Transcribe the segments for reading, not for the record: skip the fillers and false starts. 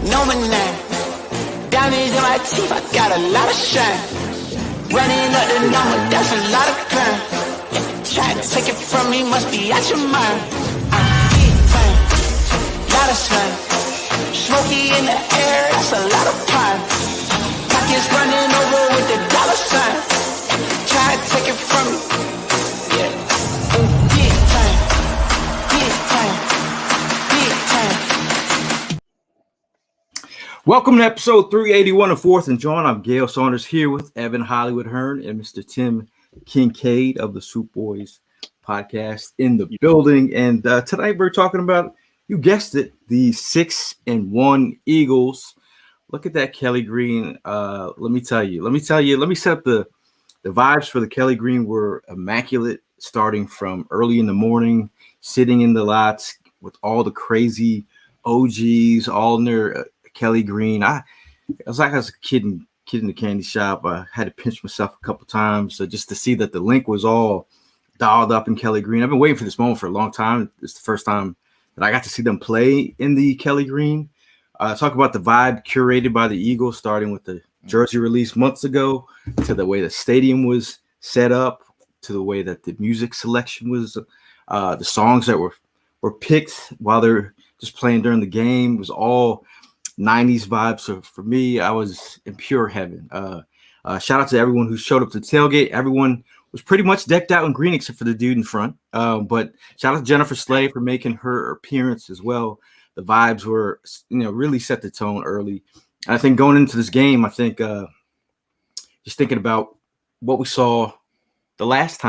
know my name. Diamonds in my teeth, I got a lot of shine. Running up the number, that's a lot of crime. Try to take it from me, must be out your mind. Big time, lot of slime. Smoky in the air, that's a lot of pine. Pockets running over with the dollar sign. Try to take it from me. Yeah. Big time, big time, big time. Welcome to episode 381 of Fourth and Jawn. I'm Gail Saunders here with Evan Hollywood Hearn and Mr. Tim Kincaid of the Soup Boys podcast in the building. And tonight we're talking about, you guessed it, the 6-1 Eagles. Look at that Kelly Green. Let me set up the vibes for the Kelly Green were immaculate, starting from early in the morning, sitting in the lots with all the crazy OGs, all in their Kelly Green. I was like I was a kid in the candy shop. I had to pinch myself a couple times just to see that the link was all dialed up in Kelly Green. I've been waiting for this moment for a long time. It's the first time that I got to see them play in the Kelly Green. Talk about the vibe curated by the Eagles, starting with the jersey release months ago, to the way the stadium was set up, to the way that the music selection was, the songs that were picked while they're just playing during the game. It was all 90s vibes. So for me, I was in pure heaven. Shout out to everyone who showed up to the tailgate. Everyone was pretty much decked out in green except for the dude in front. But shout out to Jennifer Slay for making her appearance as well. The vibes were, really set the tone early. And I think going into this game, just thinking about what we saw the last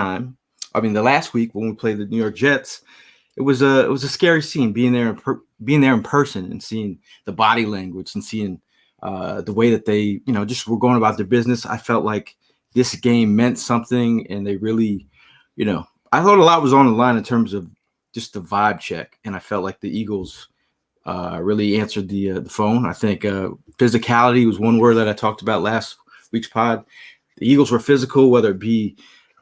week when we played the New York Jets, it was a scary scene being there in person and seeing the body language and seeing the way that they, just were going about their business. I felt like this game meant something, and they really, I thought a lot was on the line in terms of just the vibe check, and I felt like the Eagles really answered the phone. I think physicality was one word that I talked about last week's pod. The Eagles were physical, whether it be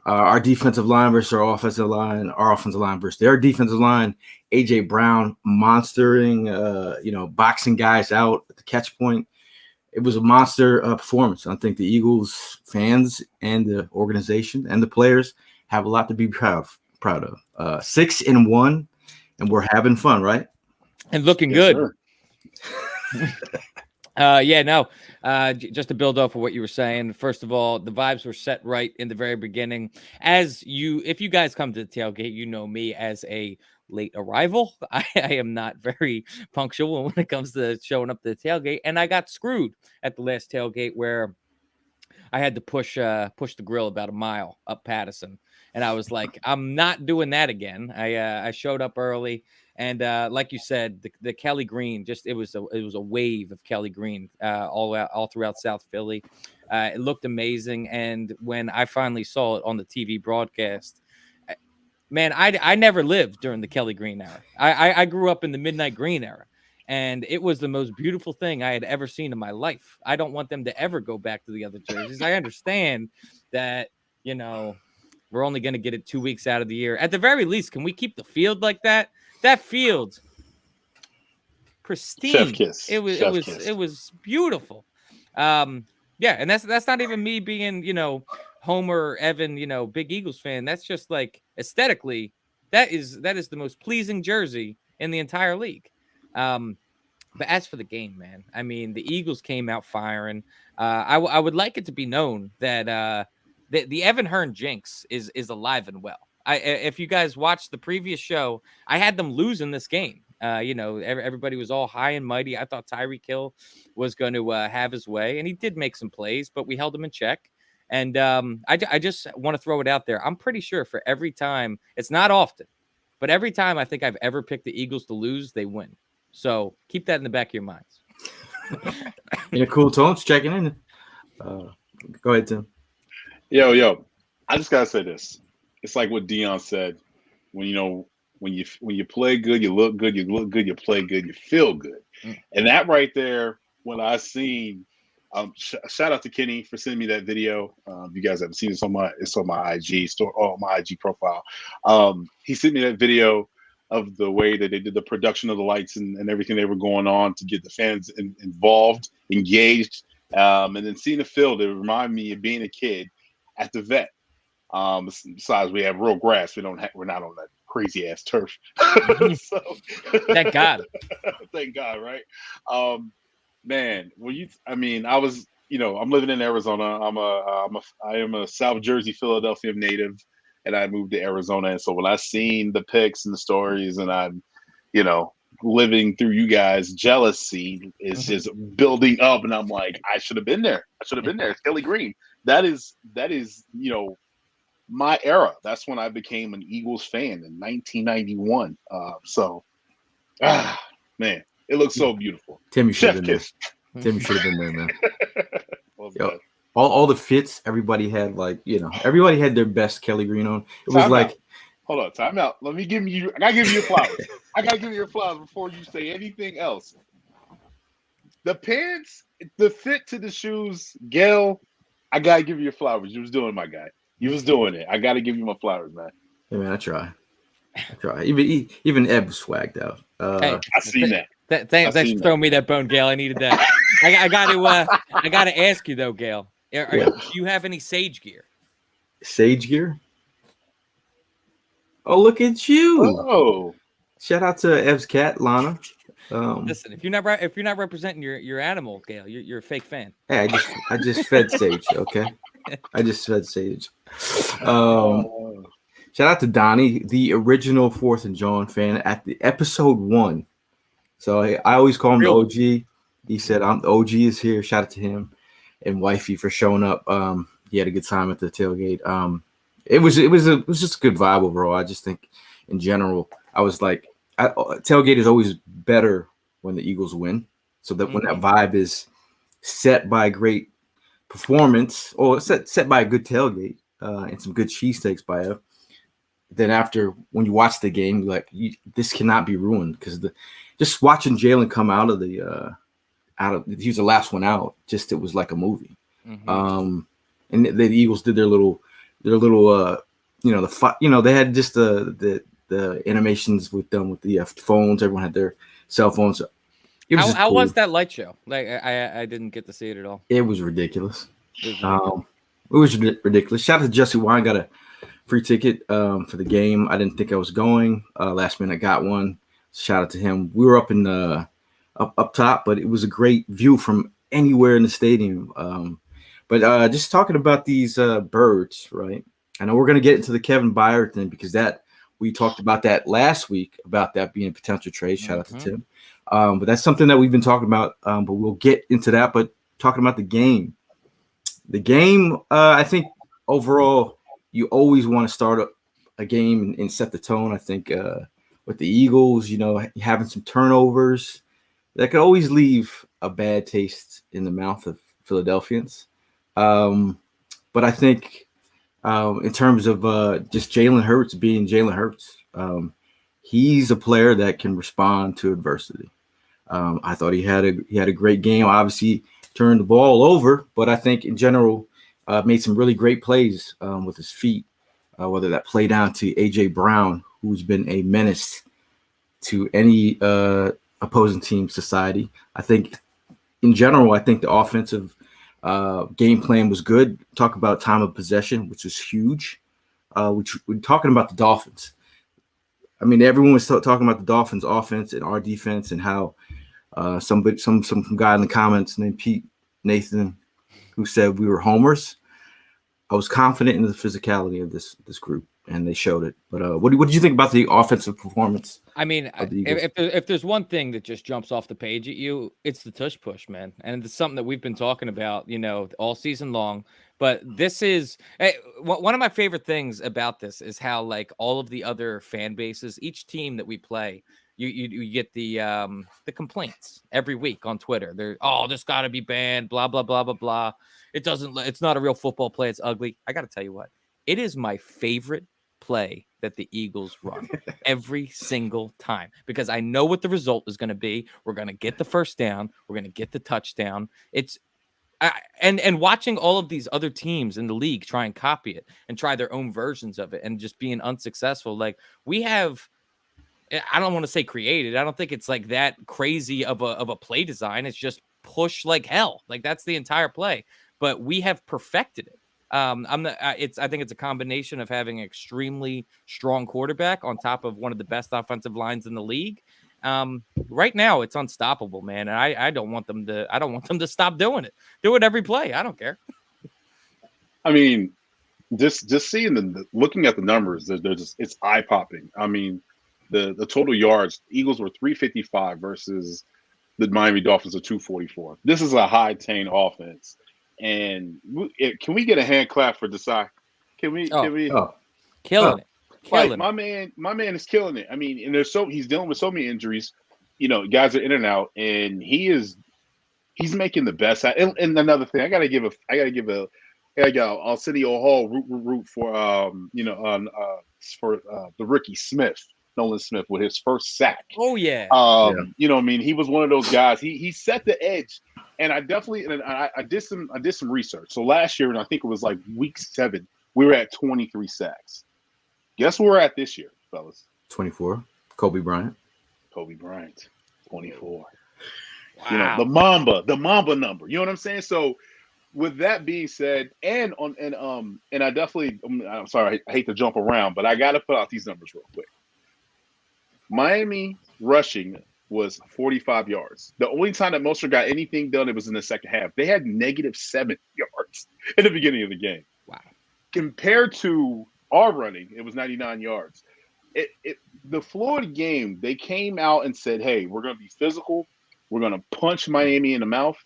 our defensive line versus our offensive line versus their defensive line. A.J. Brown monstering, boxing guys out at the catch point. It was a monster performance. I think the Eagles fans and the organization and the players have a lot to be proud of. 6-1, and we're having fun, right? And looking good. Just to build off of what you were saying, first of all, the vibes were set right in the very beginning. If you guys come to the tailgate, you know me as a late arrival. I am not very punctual when it comes to showing up to the tailgate, and I got screwed at the last tailgate where I had to push the grill about a mile up Patterson, and I was like, I'm not doing that again. I showed up early. And like you said, the Kelly Green, it was a wave of Kelly Green all throughout South Philly. It looked amazing. And when I finally saw it on the TV broadcast, man, I never lived during the Kelly Green era. I grew up in the Midnight Green era, and it was the most beautiful thing I had ever seen in my life. I don't want them to ever go back to the other jerseys. I understand that, we're only going to get it 2 weeks out of the year. At the very least, can we keep the field like that? That field, pristine. Chef kiss. It was beautiful. And that's not even me being, Homer, Evan, big Eagles fan. That's just like aesthetically, that is the most pleasing jersey in the entire league. But as for the game, man, I mean, the Eagles came out firing. I would like it to be known that the Evan Hearn jinx is alive and well. If you guys watched the previous show, I had them losing this game. Everybody was all high and mighty. I thought Tyreek Hill was going to have his way, and he did make some plays, but we held him in check. And I just want to throw it out there. I'm pretty sure for every time, it's not often, but every time I think I've ever picked the Eagles to lose, they win. So keep that in the back of your minds. Yeah, cool. Tones checking in. Go ahead, Tim. Yo, I just gotta say this. It's like what Dion said. When you play good, you look good. You look good, you play good, you feel good. And that right there, when I seen, shout out to Kenny for sending me that video. You guys haven't seen it, it's on my IG store, my IG profile. He sent me that video of the way that they did the production of the lights and everything they were going on to get the fans involved, engaged, and then seeing the field. It reminded me of being a kid at the vet. Besides, we have real grass. We're not on that crazy ass turf. So, Thank God. Thank God, right? Man, I was, I'm living in Arizona. I am a South Jersey, Philadelphia native, and I moved to Arizona. And so when I seen the pics and the stories, and I'm, living through you guys, jealousy is just building up, and I'm like, I should have been there. It's Kelly Green. That is, my era. That's when I became an Eagles fan in 1991. Man, it looks so beautiful. Tim, you should Chef have been kiss. there. Tim, you should have been there, man. Well Yo, done. all the fits, everybody had everybody had their best Kelly Green on. It was Hold on, time out. I gotta give you your flowers. I gotta give you your flowers before you say anything else. The pants, the fit to the shoes, Gail, I gotta give you your flowers. You was doing it, my guy. You was doing it. I gotta give you my flowers, man. Yeah, man, I try. Even Eb was swagged out. Hey, I seen that. Thanks for throwing me that bone, Gail. I needed that. I got to ask you though, Gail. Do you have any Sage gear? Sage gear? Oh, look at you! Oh, shout out to Ev's cat, Lana. Listen, if you're not representing your animal, Gail, you're a fake fan. Hey, I just fed Sage. Okay, I just fed Sage. Shout out to Donnie, the original 4th and Jawn fan at the episode 1. So I always call him the OG. He said, the OG is here. Shout out to him and Wifey for showing up. He had a good time at the tailgate. It was just a good vibe overall. I just think in general, I was like, tailgate is always better when the Eagles win. So that when that vibe is set by great performance or set by a good tailgate and some good cheesesteaks by a. Then after when you watch the game, this cannot be ruined because just watching Jalen come out of he was the last one out. Just it was like a movie. And the Eagles did their little they had just the animations with them with the phones. Everyone had their cell phones. How was that light show? Like I didn't get to see it at all. It was ridiculous. It was ridiculous. Shout out to Jesse Wine, got a free ticket for the game. I didn't think I was going. Last minute I got one. Shout out to him. We were up in up top, but it was a great view from anywhere in the stadium. But just talking about these birds, right? I know we're going to get into the Kevin Byard thing because we talked about that last week about that being a potential trade. Shout out to Tim. But that's something that we've been talking about. But we'll get into that. But talking about the game, I think overall, you always want to start a game and set the tone. I think with the Eagles, having some turnovers, that could always leave a bad taste in the mouth of Philadelphians. But I think in terms of just Jalen Hurts being Jalen Hurts, he's a player that can respond to adversity. I thought he had a great game. Obviously, turned the ball over, but I think in general made some really great plays with his feet. Whether that play down to A.J. Brown, who's been a menace to any opposing team society. I think in general, the offensive game plan was good. Talk about time of possession, which was huge. We're talking about the Dolphins. I mean, everyone was talking about the Dolphins offense and our defense and how some guy in the comments named Pete Nathan, who said we were homers. I was confident in the physicality of this group, and they showed it. But what did you think about the offensive performance? I mean, if there's one thing that just jumps off the page at you, it's the tush push, man. And it's something that we've been talking about, all season long. But this is one of my favorite things about this is how, like, all of the other fan bases, each team that we play, you get the complaints every week on Twitter. They're, this got to be banned, blah blah blah blah blah. It's not a real football play. It's ugly. I got to tell you what, it is my favorite play that the Eagles run every single time because I know what the result is going to be. We're going to get the first down. We're going to get the touchdown. And watching all of these other teams in the league try and copy it and try their own versions of it and just being unsuccessful. Like we have I don't want to say created. I don't think it's like that crazy of a play design. It's just push like hell. Like that's the entire play. But we have perfected it. I think it's a combination of having an extremely strong quarterback on top of one of the best offensive lines in the league. Right now it's unstoppable, man. And I don't want them to stop doing it. Do it every play. I don't care. I mean, just seeing looking at the numbers, it's eye popping. I mean, the total yards, Eagles were 355 versus the Miami Dolphins are 244. This is a high chain offense. And can we get a hand clap for Desai? Can we? Killing it. Like my man is killing it. I mean, and he's dealing with so many injuries. You know, guys are in and out, and he's making the best. And another thing, I gotta give Arsenio Hall root for the rookie Nolan Smith with his first sack. Oh yeah. You know what I mean? He was one of those guys. He set the edge. And I did some research. So last year, and I think it was like week 7, we were at 23 sacks. Guess where we're at this year, fellas? 24. Kobe Bryant, 24. Wow. You know, the Mamba number. You know what I'm saying? So with that being said, and I definitely, I'm sorry, I hate to jump around, but I got to put out these numbers real quick. Miami rushing was 45 yards. The only time that Mostert got anything done, it was in the second half. They had -7 yards in the beginning of the game. Wow. Compared to our running, it was 99 yards. The Florida game, they came out and said, hey, we're going to be physical. We're going to punch Miami in the mouth.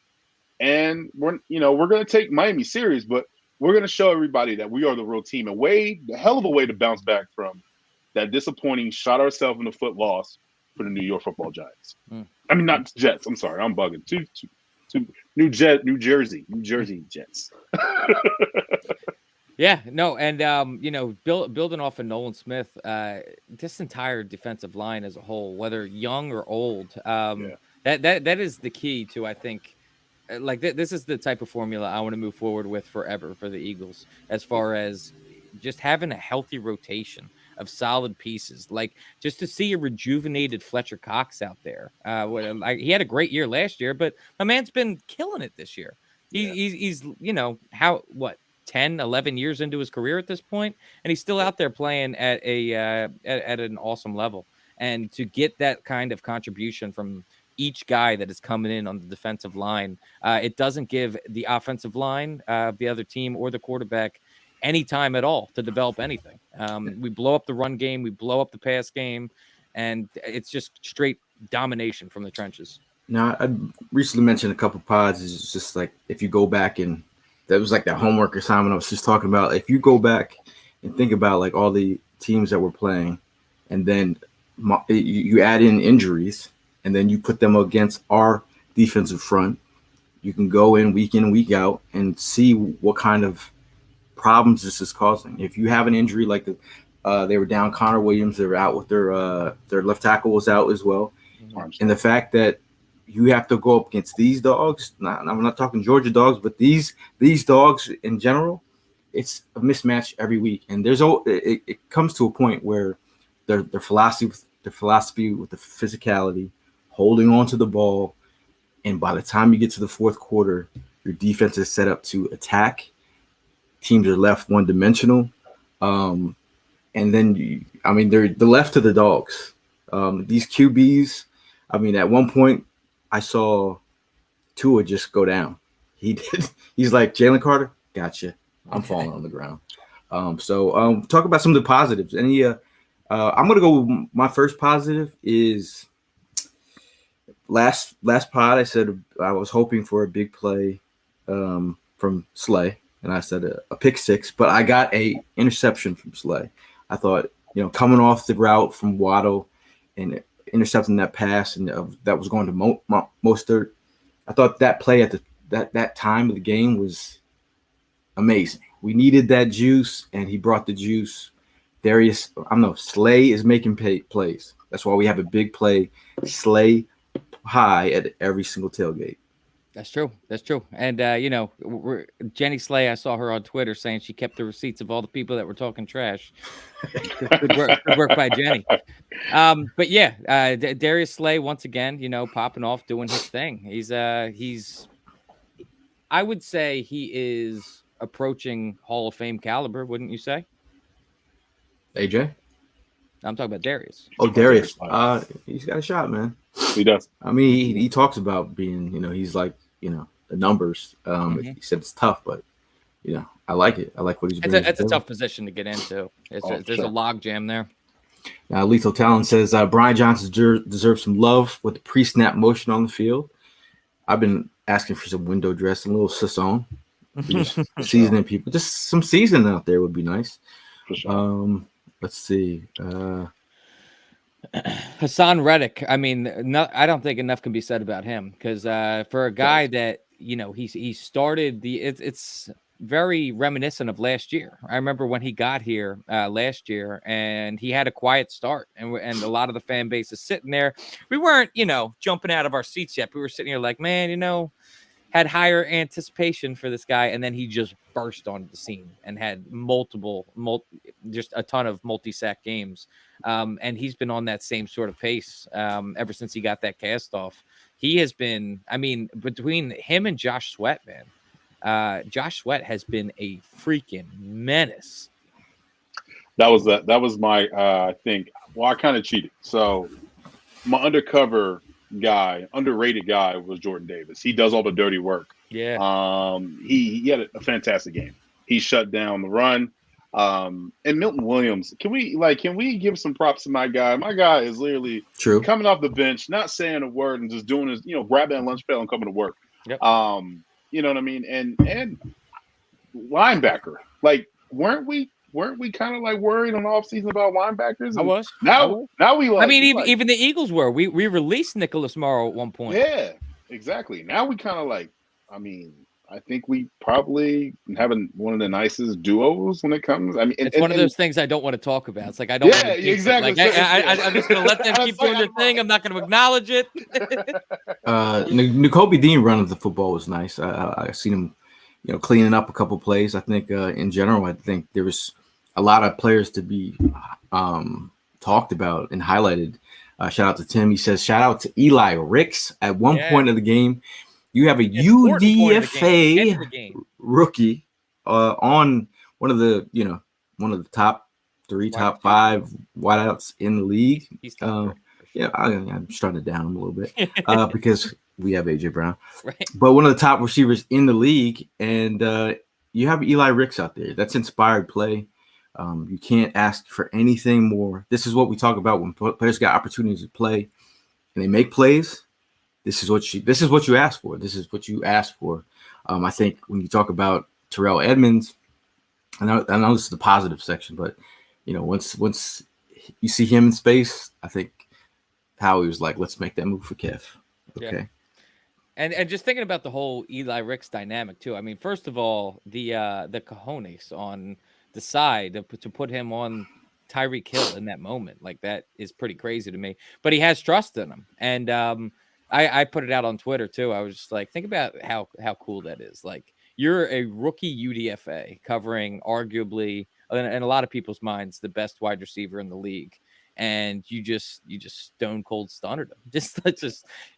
And we're going to take Miami serious, but we're going to show everybody that we are the real team. The hell of a way to bounce back from that disappointing shot ourselves in the foot loss for the New York Football Giants. I mean, not Jets. I'm sorry, I'm bugging. Two New Jersey Jets. Yeah, no, and building off of Nolan Smith, this entire defensive line as a whole, whether young or old, that is the key to, I think. Like this is the type of formula I want to move forward with forever for the Eagles, as far as just having a healthy rotation of solid pieces. Like just to see a rejuvenated Fletcher Cox out there. He had a great year last year, but my man's been killing it this year. He's 10, 11 years into his career at this point, and he's still out there playing at an awesome level. And to get that kind of contribution from each guy that is coming in on the defensive line, it doesn't give the offensive line of the other team or the quarterback any time at all to develop anything. We blow up the run game, we blow up the pass game, and it's just straight domination from the trenches. Now, I recently mentioned a couple pods. It's just like if you go back, and that was like that homework assignment I was just talking about. If you go back and think about like all the teams that were playing, and then you add in injuries, and then you put them against our defensive front, you can go in and week out and see what kind of problems this is causing. If you have an injury like they were down Connor Williams, they were out with their left tackle was out as well, and the fact that you have to go up against these dogs. I'm not talking Georgia dogs, but these dogs in general, it's a mismatch every week, and it comes to a point where their philosophy with the physicality, holding on to the ball, and by the time you get to the fourth quarter, your defense is set up to attack. Teams are left one-dimensional, and then they're left to the dogs. These QBs, I mean, at one point I saw Tua just go down. He's like, Jalen Carter, gotcha. I'm falling on the ground. Talk about some of the positives. I'm gonna go. My first positive is last pod. I said I was hoping for a big play from Slay. And I said a pick six, but I got a interception from Slay. I thought, coming off the route from Waddle and intercepting that pass, and that was going to Mostert. I thought that play at that time of the game was amazing. We needed that juice, and he brought the juice. Slay is making plays. That's why we have a big play, Slay high at every single tailgate. That's true. That's true. And Jenny Slay, I saw her on Twitter saying she kept the receipts of all the people that were talking trash. Good work. Good work by Jenny. But yeah, Darius Slay once again, popping off, doing his thing. He's I would say he is approaching Hall of Fame caliber, wouldn't you say? AJ? I'm talking about Darius. Oh, Darius. He's got a shot, man. He does. I mean, he talks about being, he's like, the numbers. He said it's tough, but I like it. I like what he's doing. It's a tough position to get into. There's a log jam there. Now, Lethal Talent says Brian Johnson deserves some love with the pre-snap motion on the field. I've been asking for some window dressing, a little Sasson, seasoning people. Just some seasoning out there would be nice. For sure. Let's see. Hassan Reddick. I mean, I don't think enough can be said about him because for a guy that he started it's very reminiscent of last year. I remember when he got here last year, and he had a quiet start, and a lot of the fan base is sitting there. We weren't jumping out of our seats yet. We were sitting here like, man, had higher anticipation for this guy, and then he just burst onto the scene and had just a ton of multi-sack games. And he's been on that same sort of pace ever since he got that cast off. He has been, between him and Josh Sweat, man, Josh Sweat has been a freaking menace. That was my I think. Well, I kind of cheated. So my underrated guy was Jordan Davis. He does all the dirty work. Yeah. He had a fantastic game. He shut down the run. And Milton Williams, can we give some props to my guy? My guy is literally coming off the bench, not saying a word and just doing his, grabbing that lunch pail and coming to work. Yep. You know what I mean? And linebacker, like, weren't we kind of like worried on the offseason about linebackers? I was. Now we like. Even the Eagles were. We released Nicholas Morrow at one point. Yeah, exactly. Now we kind of like. I think we probably having one of the nicest duos when it comes. It's one of those things I don't want to talk about. It's like I don't. Yeah, exactly. I'm just going to let them keep doing their thing. I'm not going to acknowledge it. N'Kobe Dean running the football was nice. I seen him, cleaning up a couple plays. I think in general, I think there was a lot of players to be talked about and highlighted. Shout out to Tim. He says, shout out to Eli Ricks at one point of the game. You have a UDFA rookie on one of the top 3, top 5 wideouts in the league. I'm starting to down him a little bit because we have AJ Brown, right? But one of the top receivers in the league, and you have Eli Ricks out there. That's inspired play. You can't ask for anything more. This is what we talk about when players get opportunities to play and they make plays. This is what you ask for. This is what you ask for. I think when you talk about Terrell Edmonds, I know this is the positive section, but once you see him in space, I think Howie was like, let's make that move for Kev. Okay. Yeah. And just thinking about the whole Eli Ricks dynamic too. First of all, the cojones on the side to put him on Tyreek Hill in that moment, like that is pretty crazy to me. But he has trust in him, and I put it out on Twitter too. I was just like, think about how cool that is. Like, you're a rookie UDFA covering arguably, in a lot of people's minds, the best wide receiver in the league, and you just stone cold stunned him. Just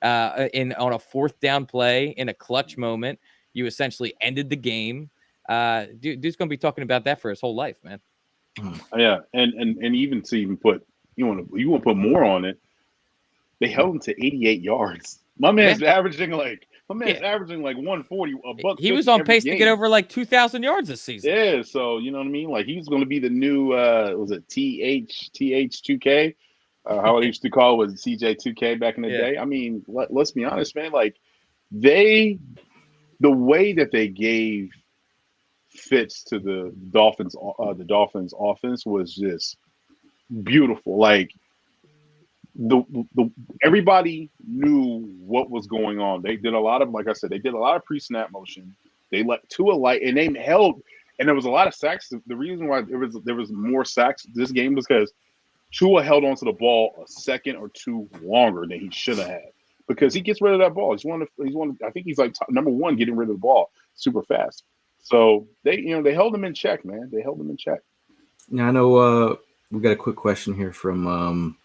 on a fourth down play in a clutch moment, you essentially ended the game. Dude's gonna be talking about that for his whole life, man. Yeah, and even to put you want to put more on it. They held him to 88 yards. My man's averaging like 140 a buck. He was on pace to get over like 2,000 yards this season. Yeah, so you know what I mean. Like, he's going to be the new was it TH2K? How I used to call it was CJ2K back in the day. Let's be honest, man. Like, the way that they gave fits to the Dolphins offense was just beautiful. Like, everybody knew what was going on. They did a lot of, like I said, pre-snap motion. They let Tua light, and they held, and there was a lot of sacks. The reason why there was more sacks this game was because Tua held onto the ball a second or two longer than he should have had. because he gets rid of that ball. I think he's like number one getting rid of the ball super fast. So they held him in check, man. They held him in check. Now I know we got a quick question here from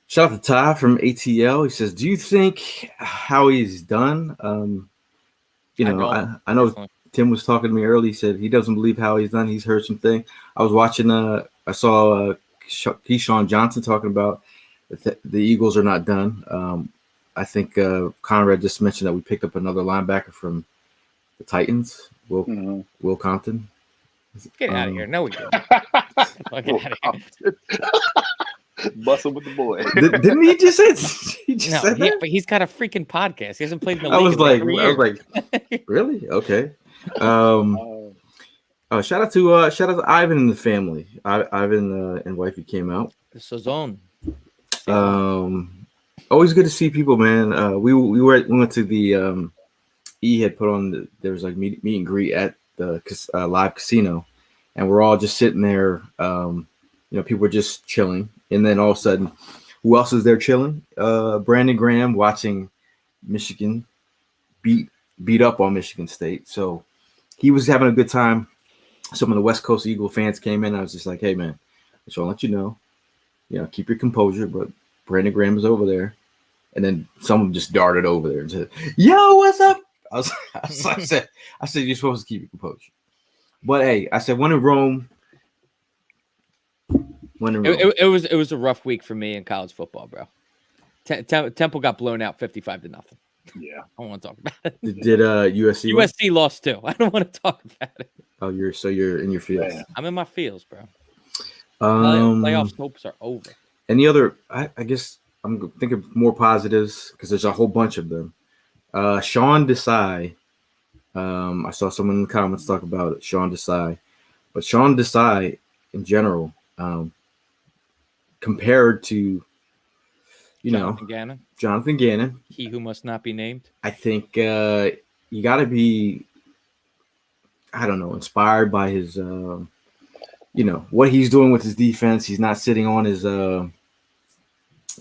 shout out to Ty from ATL. He says, "Do you think Howie's done?" I know Tim was talking to me early. He said he doesn't believe Howie's done. He's heard something. I was watching. I saw Keyshawn Johnson talking about the Eagles are not done. I think Conrad just mentioned that we picked up another linebacker from the Titans, Will Compton. Get out of here! No, we didn't. Get out of here. Bustle with the boy. Didn't he just say? He just said that? But he's got a freaking podcast. He hasn't played in the I league. was like, really? Okay. Shout out to Ivan and the family. Ivan and wifey came out. The Sazon. Always good to see people, man. We went to the E had put on there was like meet and greet at the live casino, and we're all just sitting there. People were just chilling, and then all of a sudden, who else is there chilling? Brandon Graham watching Michigan beat up on Michigan State. So he was having a good time. Some of the West Coast Eagle fans came in. I was just like, hey, man, I just want to let you know, keep your composure. But Brandon Graham is over there. And then someone just darted over there and said, yo, what's up? I said, you're supposed to keep your composure. But, hey, I said, when in Rome. It was a rough week for me in college football, bro. Temple got blown out 55-0. Yeah, I don't want to talk about it. Did USC? USC lost too. I don't want to talk about it. Oh, you're in your fields. Yeah. I'm in my fields, bro. Playoff hopes are over. Any other? I guess I'm thinking more positives because there's a whole bunch of them. Sean Desai. I saw someone in the comments talk about it. Sean Desai, but Sean Desai in general, compared to Jonathan Gannon, he who must not be named. I think you got to be, I don't know, inspired by his, what he's doing with his defense. He's not sitting on his,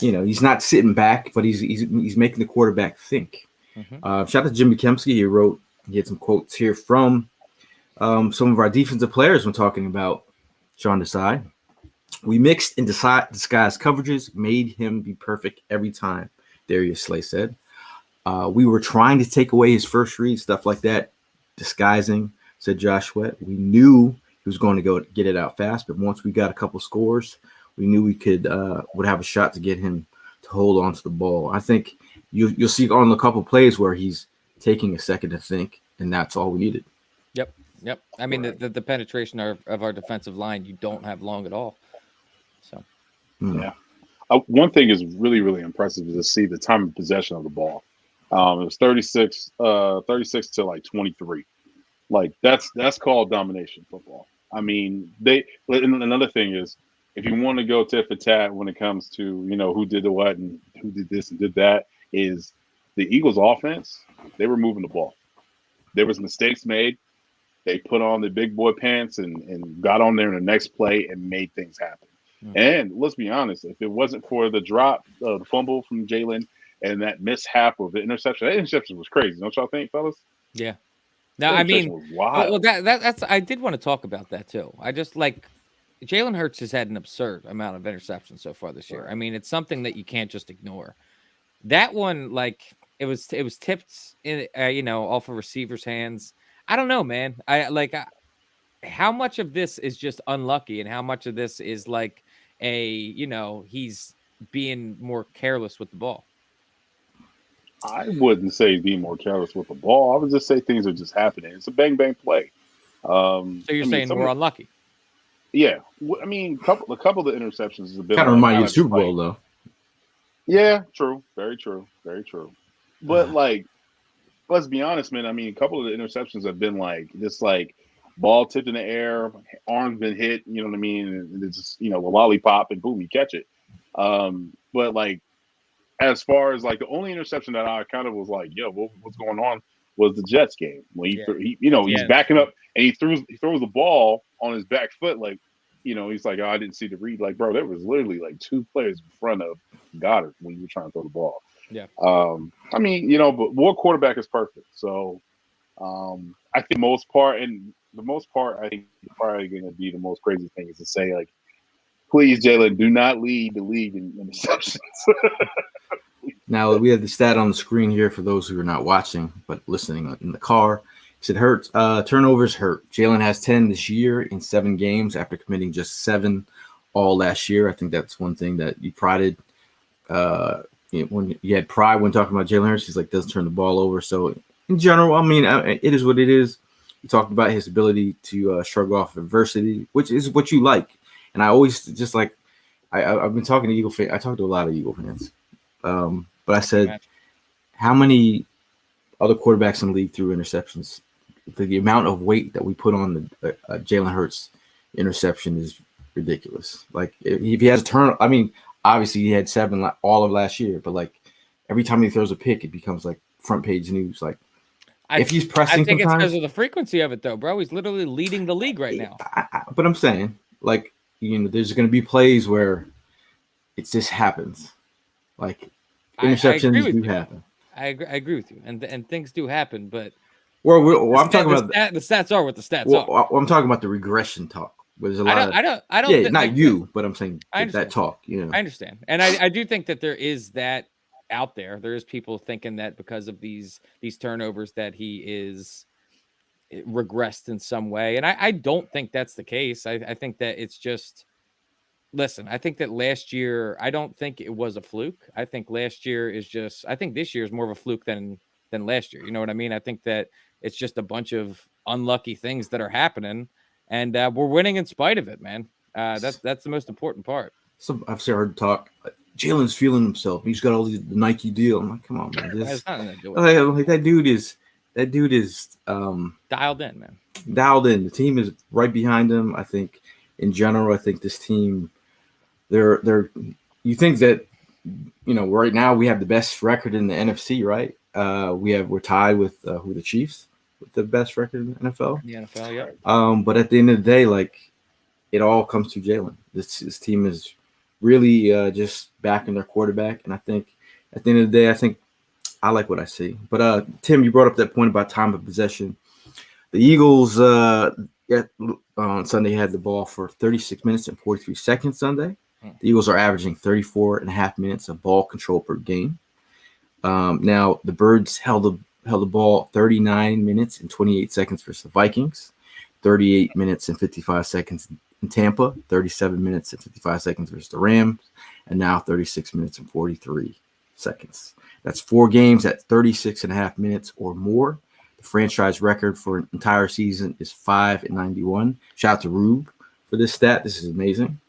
he's not sitting back, but he's making the quarterback think. Mm-hmm. Shout out to Jimmy Kempsky. He had some quotes here from some of our defensive players when talking about Sean Desai. We mixed and disguised coverages, made him be perfect every time, Darius Slay said. We were trying to take away his first read, stuff like that, disguising, said Josh Sweat. We knew he was going to go get it out fast, but once we got a couple scores, we knew we would have a shot to get him to hold on to the ball. I think you'll see on a couple plays where he's taking a second to think, and that's all we needed. Yep. I mean, the penetration of our defensive line, you don't have long at all. So, yeah. One thing is really, really impressive is to see the time of possession of the ball. It was 36 to like 23. Like that's called domination football. I mean, and another thing is if you want to go tit for tat when it comes to, who did the what and who did this and did that, is the Eagles offense, they were moving the ball. There was mistakes made. They put on the big boy pants and got on there in the next play and made things happen. Mm-hmm. And let's be honest, if it wasn't for the drop, the fumble from Jalen and that mishap of the interception, that interception was crazy. Don't y'all think, fellas? Yeah. Now, I mean, well, that's I did want to talk about that too. I just like Jalen Hurts has had an absurd amount of interceptions so far this year. I mean, it's something that you can't just ignore. That one, like it was tipped in, off a receiver's hands. I don't know, man. How much of this is just unlucky, and how much of this is like he's being more careless with the ball? I wouldn't say being more careless with the ball. I would just say things are just happening. It's a bang bang play. So you're saying we're unlucky? Yeah, I mean, a couple of the interceptions is a bit kind of remind you of Super Bowl though. Yeah, true, very true, very true. But let's be honest, man. I mean, a couple of the interceptions have been like ball tipped in the air, arms been hit. You know what I mean? And it's just, a lollipop and boom, you catch it. But as far as the only interception that I kind of was like, yo, what's going on was the Jets game when he's backing up and he throws the ball on his back foot. He's like, oh, I didn't see the read. Bro, there was literally 2 players in front of Goddard when you were trying to throw the ball. Yeah. I mean, but what quarterback is perfect? So I think the most part, I think probably going to be the most crazy thing is to say, like, please, Jalen, do not lead the league in interceptions. Now we have the stat on the screen here for those who are not watching but listening in the car. It said Hurts turnovers hurt. Jalen has 10 this year in 7 games after committing just 7 all last year. I think that's one thing that you prided when you had pride when talking about Jalen Hurts. He's like doesn't turn the ball over. So in general, I mean, it is what it is. You talked about his ability to shrug off adversity, which is what you like. And I always just like I've been talking to Eagle fans. I talked to a lot of Eagle fans. But I said, how many other quarterbacks in the league threw interceptions? The amount of weight that we put on the Jalen Hurts interception is ridiculous. Like if he has a turn, I mean, obviously he had 7 all of last year, but like every time he throws a pick, it becomes like front page news. Like if he's pressing, I think sometimes, it's because of the frequency of it, though, bro. He's literally leading the league right now. But I'm saying, like, there's going to be plays where it just happens. Like interceptions do happen. I agree with you, and things do happen, but I'm talking about the stats are what the stats are. I'm talking about the regression talk. There's a lot. I don't. Yeah, not you, but I'm saying that talk. I understand, and I do think that there is that out there. There is people thinking that because of these turnovers that he is regressed in some way, and I don't think that's the case. I think that it's just. Listen, I think that last year, I don't think it was a fluke. I think last year is just, I think this year is more of a fluke than last year. You know what I mean? I think that it's just a bunch of unlucky things that are happening, and we're winning in spite of it, man. That's the most important part. So I've heard talk. Jalen's feeling himself. He's got all the Nike deal. I'm like, come on, man. That dude is dialed in, man. Dialed in. The team is right behind him. I think in general, I think this team. They're you think that right now we have the best record in the NFC, right? We're tied with the Chiefs with the best record in the NFL. The NFL, yeah. But at the end of the day, like it all comes to Jalen. This team is really just backing their quarterback, and I think at the end of the day, I think I like what I see. But Tim, you brought up that point about time of possession. The Eagles on Sunday had the ball for 36 minutes and 43 seconds Sunday. The Eagles are averaging 34.5 minutes of ball control per game. Now, the Birds held the ball 39 minutes and 28 seconds versus the Vikings, 38 minutes and 55 seconds in Tampa, 37 minutes and 55 seconds versus the Rams, and now 36 minutes and 43 seconds. That's 4 games at 36.5 minutes or more. The franchise record for an entire season is 5-91. Shout out to Rube for this stat. This is amazing.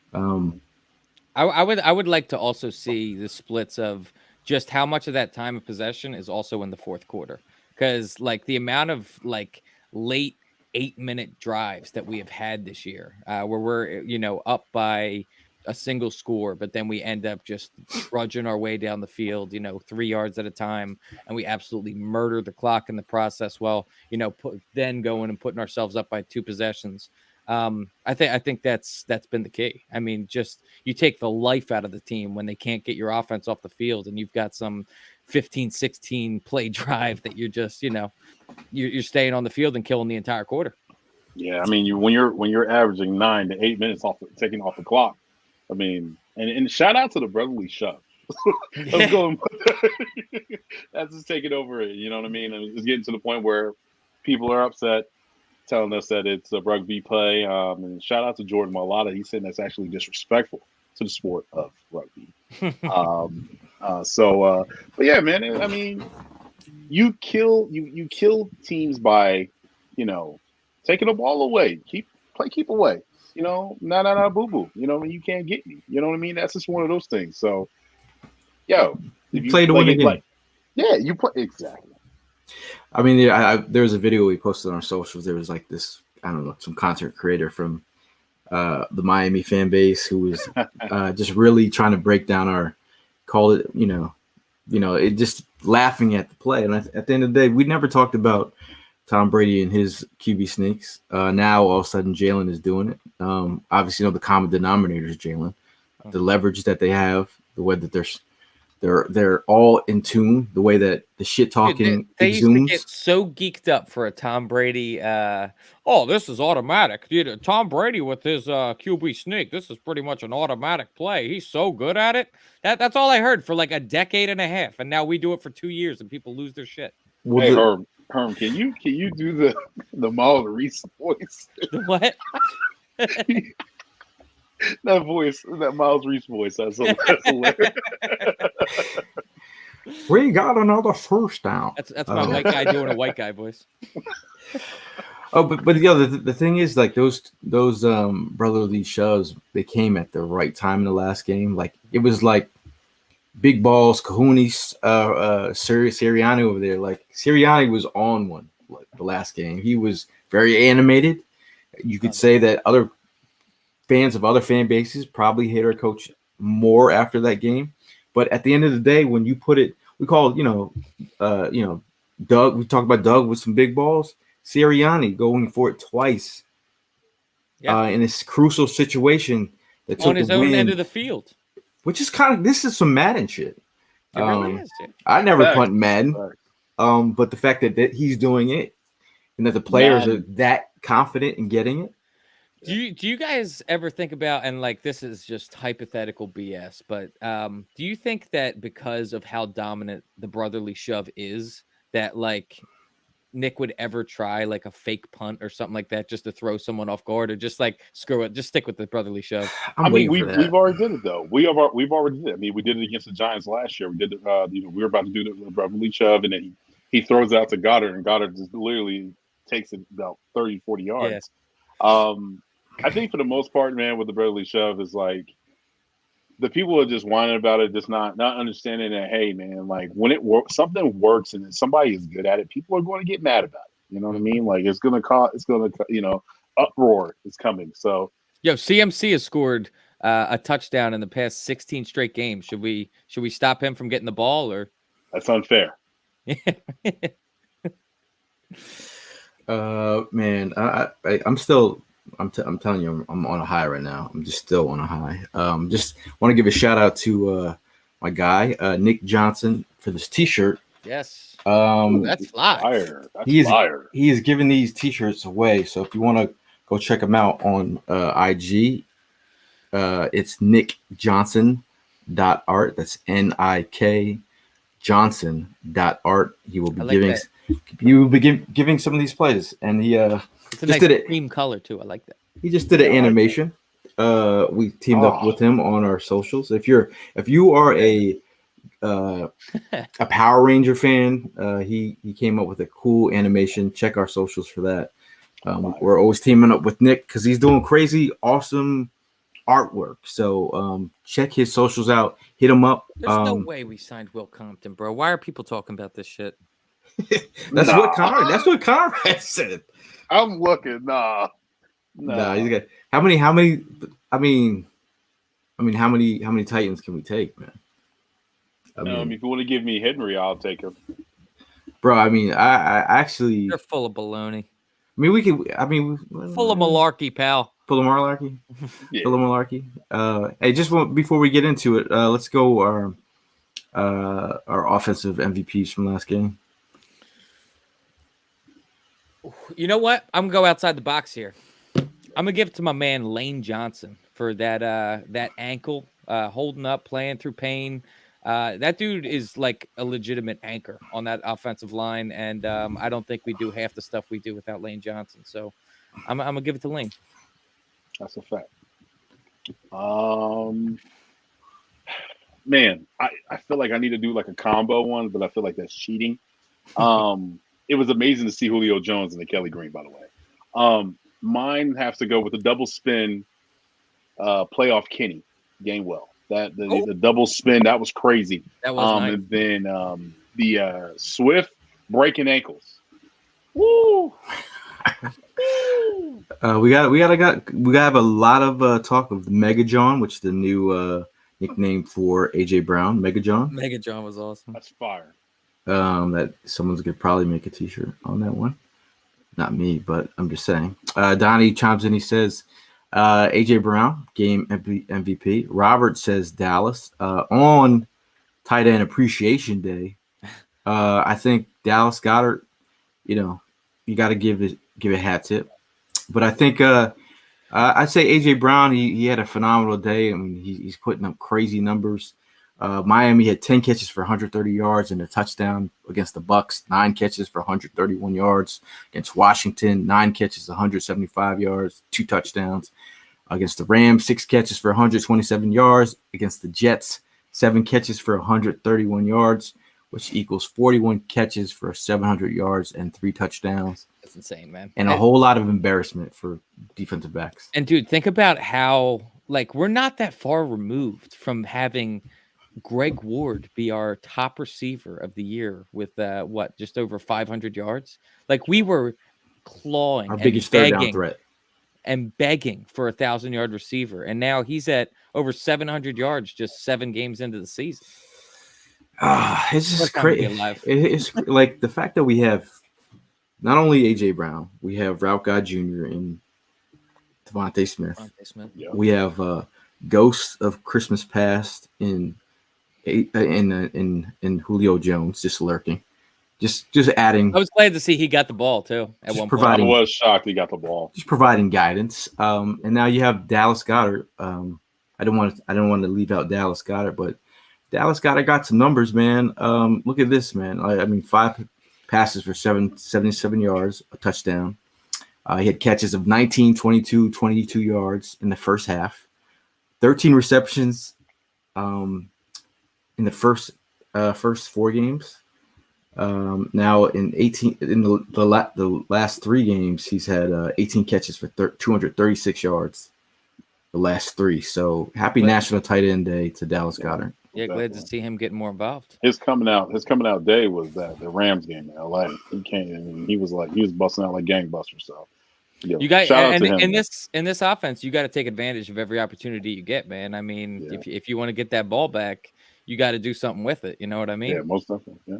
I would like to also see the splits of just how much of that time of possession is also in the fourth quarter, because like the amount of like late 8-minute drives that we have had this year, where we're up by a single score, but then we end up just trudging our way down the field, 3 yards at a time, and we absolutely murder the clock in the process. Well, then going and putting ourselves up by 2 possessions. I think that's been the key. I mean, just you take the life out of the team when they can't get your offense off the field, and you've got some 15-16 play drive that you're just you're staying on the field and killing the entire quarter. Yeah, I mean, when you're averaging 9 to 8 minutes taking off the clock. I mean, and shout out to the brotherly shove. Let's go. That's just taking over it. You know what I mean? And it's getting to the point where people are upset, telling us that it's a rugby play. And shout out to Jordan Mailata. He's saying that's actually disrespectful to the sport of rugby. But yeah, man. I mean, you kill teams by, taking the ball away. Keep away. Nah, boo boo. When you can't get me. You know what I mean? That's just one of those things. So, you play to win the game. You play exactly. I mean, there was a video we posted on our socials. There was like this, I don't know, some content creator from the Miami fan base who was just really trying to break down it just laughing at the play. And at the end of the day, we never talked about Tom Brady and his QB sneaks. Now all of a sudden Jalen is doing it. Obviously, the common denominator is Jalen. The leverage that they have, the way that they're all in tune. The way that the shit talking they used to exudes. get so geeked up for a Tom Brady. Oh, this is automatic. Tom Brady with his QB sneak. This is pretty much an automatic play. He's so good at it. That's all I heard for like a decade and a half, and now we do it for 2 years, and people lose their shit. Well, Hey, Herm, can you do the Miles Reese voice? What? That Miles Reese voice. That's hilarious. We got another first down. That's my white guy doing a white guy voice. Oh, but the thing is, like those brotherly shoves, they came at the right time in the last game. Like it was like big balls, Kahunis, Sirianni over there. Like Sirianni was on one like, the last game. He was very animated. You could say that other fans of other fan bases probably hate our coach more after that game. But at the end of the day, when you put it, we call Doug. We talked about Doug with some big balls. Sirianni going for it twice in this crucial situation that took on his own end of the field, which is this is some Madden shit. It really is. I never punt Madden, but the fact that he's doing it and that the players are that confident in getting it. Do you guys ever think about, and like this is just hypothetical BS, but do you think that because of how dominant the brotherly shove is, that like Nick would ever try like a fake punt or something like that just to throw someone off guard, or just like screw it, just stick with the brotherly shove? We've already did it though. We've already did it. I mean, we did it against the Giants last year. We did it. We were about to do the brotherly shove, and then he throws it out to Goddard, and Goddard just literally takes it about 30, 40 yards. Yeah. I think for the most part, man, with the brotherly shove is like the people are just whining about it, just not understanding that, hey, man, like when something works and somebody is good at it, people are going to get mad about it. You know what I mean? Like it's going to uproar is coming. So, CMC has scored a touchdown in the past 16 straight games. Should we stop him from getting the ball, or? That's unfair. Man, I'm still. I'm telling you, I'm on a high right now. I'm just still on a high. Just want to give a shout out to my guy Nick Johnson for this T-shirt. Yes, that's fire. Fire. He is giving these T-shirts away. So if you want to go check him out on IG, it's nickjohnson.art. That's NIK Johnson.art. He will be giving some of these plays, and he it's a nice cream color too. I like that. He just did an animation. We teamed up with him on our socials. If you are a Power Ranger fan, he came up with a cool animation. Check our socials for that. We're always teaming up with Nick because he's doing crazy, awesome artwork. So check his socials out. Hit him up. There's no way we signed Will Compton, bro. Why are people talking about this shit? That's what Conrad said. I'm looking. Nah. He's got how many? How many Titans can we take, man? If you want to give me Henry, I'll take him. Bro, I actually. They're full of baloney. Full of malarkey, pal. Full of malarkey. Yeah. Full of malarkey. Hey, before we get into it, let's go our offensive MVPs from last game. You know what? I'm gonna go outside the box here. I'm gonna give it to my man Lane Johnson for that ankle holding up, playing through pain. That dude is like a legitimate anchor on that offensive line, and I don't think we do half the stuff we do without Lane Johnson. So I'm gonna give it to Lane. That's a fact. Man, I feel like I need to do like a combo one, but I feel like that's cheating. It was amazing to see Julio Jones and the Kelly Green, by the way. Mine has to go with the double spin playoff Kenny Gainwell. The double spin, that was crazy. That was nice. And then the Swift breaking ankles. Woo! We have a lot of talk of Mega Jawn, which is the new nickname for AJ Brown. Mega Jawn. Mega Jawn was awesome. That's fire. That someone's gonna probably make a T-shirt on that one. Not me, but I'm just saying. Donnie chimes in. He says AJ Brown game MVP. Robert says Dallas. On tight end appreciation day. I think Dallas Goedert, you got to give it a hat tip. But I think I'd say AJ Brown, he had a phenomenal day. I mean, he's putting up crazy numbers. Miami had 10 catches for 130 yards and a touchdown against the Bucks, 9 catches for 131 yards against Washington, 9 catches, 175 yards, 2 touchdowns against the Rams, 6 catches for 127 yards against the Jets, 7 catches for 131 yards, which equals 41 catches for 700 yards and 3 touchdowns. That's insane, man. And a whole lot of embarrassment for defensive backs. And dude, think about how we're not that far removed from having Greg Ward be our top receiver of the year with just over 500 yards. Like, we were clawing our biggest third down threat and begging for a 1,000-yard receiver, and now he's at over 700 yards just 7 games into the season. It's just crazy. It's like the fact that we have not only AJ Brown, we have Route God Jr. and Devontae Smith. Yeah. We have Ghosts of Christmas Past in Julio Jones just lurking, just adding. I was glad to see he got the ball too at one point. I was shocked he got the ball. Just providing guidance. And now you have Dallas Goedert. I don't want to leave out Dallas Goedert, but Dallas Goedert got some numbers, man. Look at this, man. I mean, 5 passes for 77 yards, a touchdown. He had catches of 19, 22, 22 yards in the first half. 13 receptions in the first 4 games. Now in the last 3 games, he's had 18 catches for 236 yards. The last 3. So happy National Tight End Day to Dallas Goedert. Yeah, glad to see him getting more involved. His coming out day was the Rams game in LA. He came and he was busting out like gangbusters. So you guys, and in this offense, you got to take advantage of every opportunity you get, man. I mean, if you want to get that ball back, you got to do something with it. You know what I mean? Yeah, most definitely. Yeah.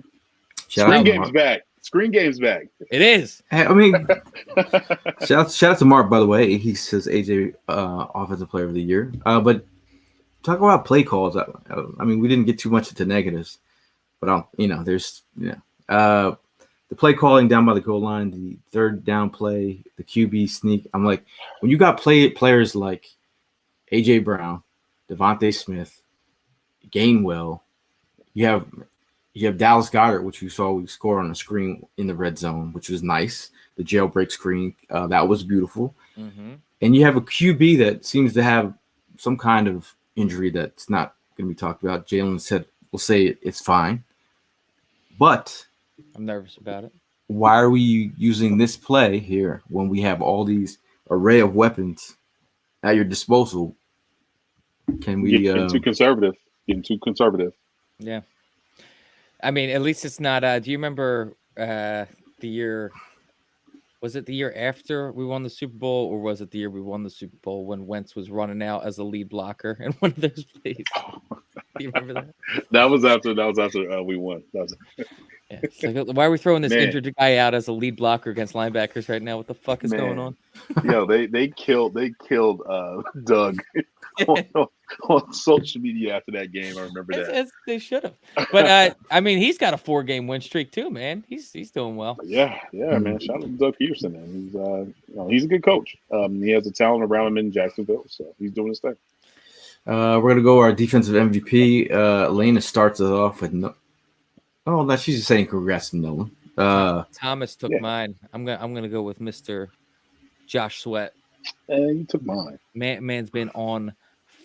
Screen game's back. It is. I mean, shout out to Mark, by the way. He says AJ Offensive Player of the Year. But talk about play calls. I mean, we didn't get too much into negatives, but the play calling down by the goal line, the third down play, the QB sneak. I'm like, when you got players like AJ Brown, Devontae Smith, Gainwell, you have Dallas Goedert, which you saw we score on the screen in the red zone, which was nice. The jailbreak screen, that was beautiful. Mm-hmm. And you have a QB that seems to have some kind of injury that's not going to be talked about. Jalen said, we'll say it's fine. But I'm nervous about it. Why are we using this play here when we have all these array of weapons at your disposal? Can we getting too conservative? Getting too conservative. Yeah. I mean, at least it's not. Do you remember the year? Was it the year after we won the Super Bowl, or was it the year we won the Super Bowl when Wentz was running out as a lead blocker in one of those plays? Do you remember that? That was after we won. Yeah. It's like, why are we throwing this injured guy out as a lead blocker against linebackers right now? What the fuck is going on? Yo, they killed Doug on social media after that game. I remember that. They should have. But I mean, he's got a 4-game win streak too, man. He's doing well. Yeah, man. Shout out to Doug Peterson, man. He's a good coach. He has the talent around him in Jacksonville, so he's doing his thing. We're gonna go our defensive MVP. Elena starts us off with she's just saying congrats to Nolan. Thomas took mine. I'm gonna go with Mr. Josh Sweat. You took mine. Man's been on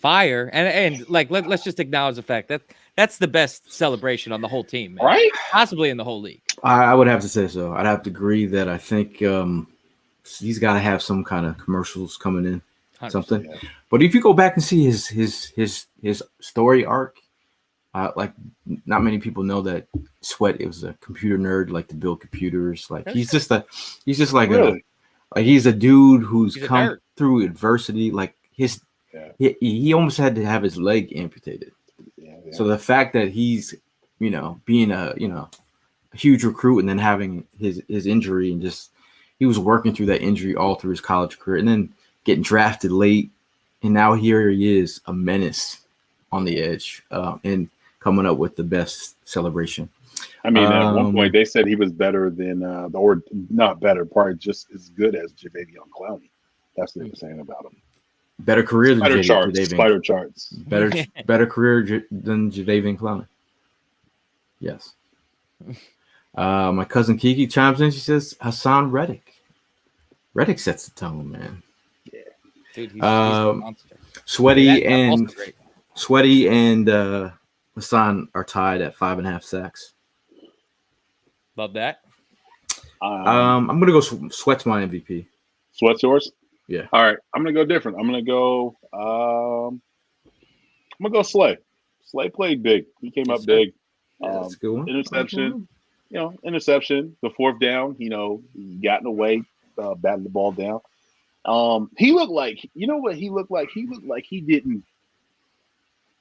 fire, and let's just acknowledge the fact that that's the best celebration on the whole team, man. Right? Possibly in the whole league. I would have to say so. I'd have to agree that I think he's got to have some kind of commercials coming in, something. Yeah. But if you go back and see his story arc, like not many people know that Sweat was a computer nerd, like to build computers. Like he's just he's a dude who's come through adversity. Like he almost had to have his leg amputated. Yeah. So the fact that he's being a huge recruit and then having his injury and just he was working through that injury all through his college career and then getting drafted late and now here he is, a menace on the edge. And coming up with the best celebration. I mean, at one point they said he was better than, or not better, probably just as good as Jadeveon Clowney. That's what they were saying about him. Better career than Jadeveon. Spider charts. Better career than Jadeveon Clowney. Yes. My cousin Kiki chimes in. She says Hassan Reddick. Reddick sets the tone, man. Yeah, dude, he's a monster. Sweaty and Hassan are tied at 5.5 sacks. Love that. I'm gonna go. Sweat's my MVP. Sweat's yours? Yeah. All right. I'm gonna go different. I'm gonna go. Slay. Slay played big. He came up big. That's a good one. Interception. Interception. The fourth down. He got in the way, batted the ball down. He looked like. You know what he looked like? He looked like he didn't.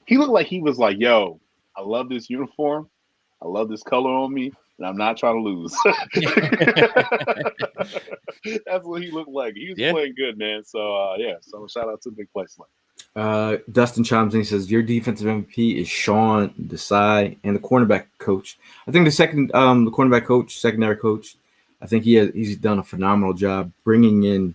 He looked like he was like, "Yo, I love this uniform. I love this color on me, and I'm not trying to lose." That's what he looked like. He was playing good, man. So, So shout out to the big play Slay. Dustin chimes in. He says, "Your defensive MVP is Sean Desai and the cornerback coach. I think the cornerback coach, secondary coach, I think he's done a phenomenal job bringing in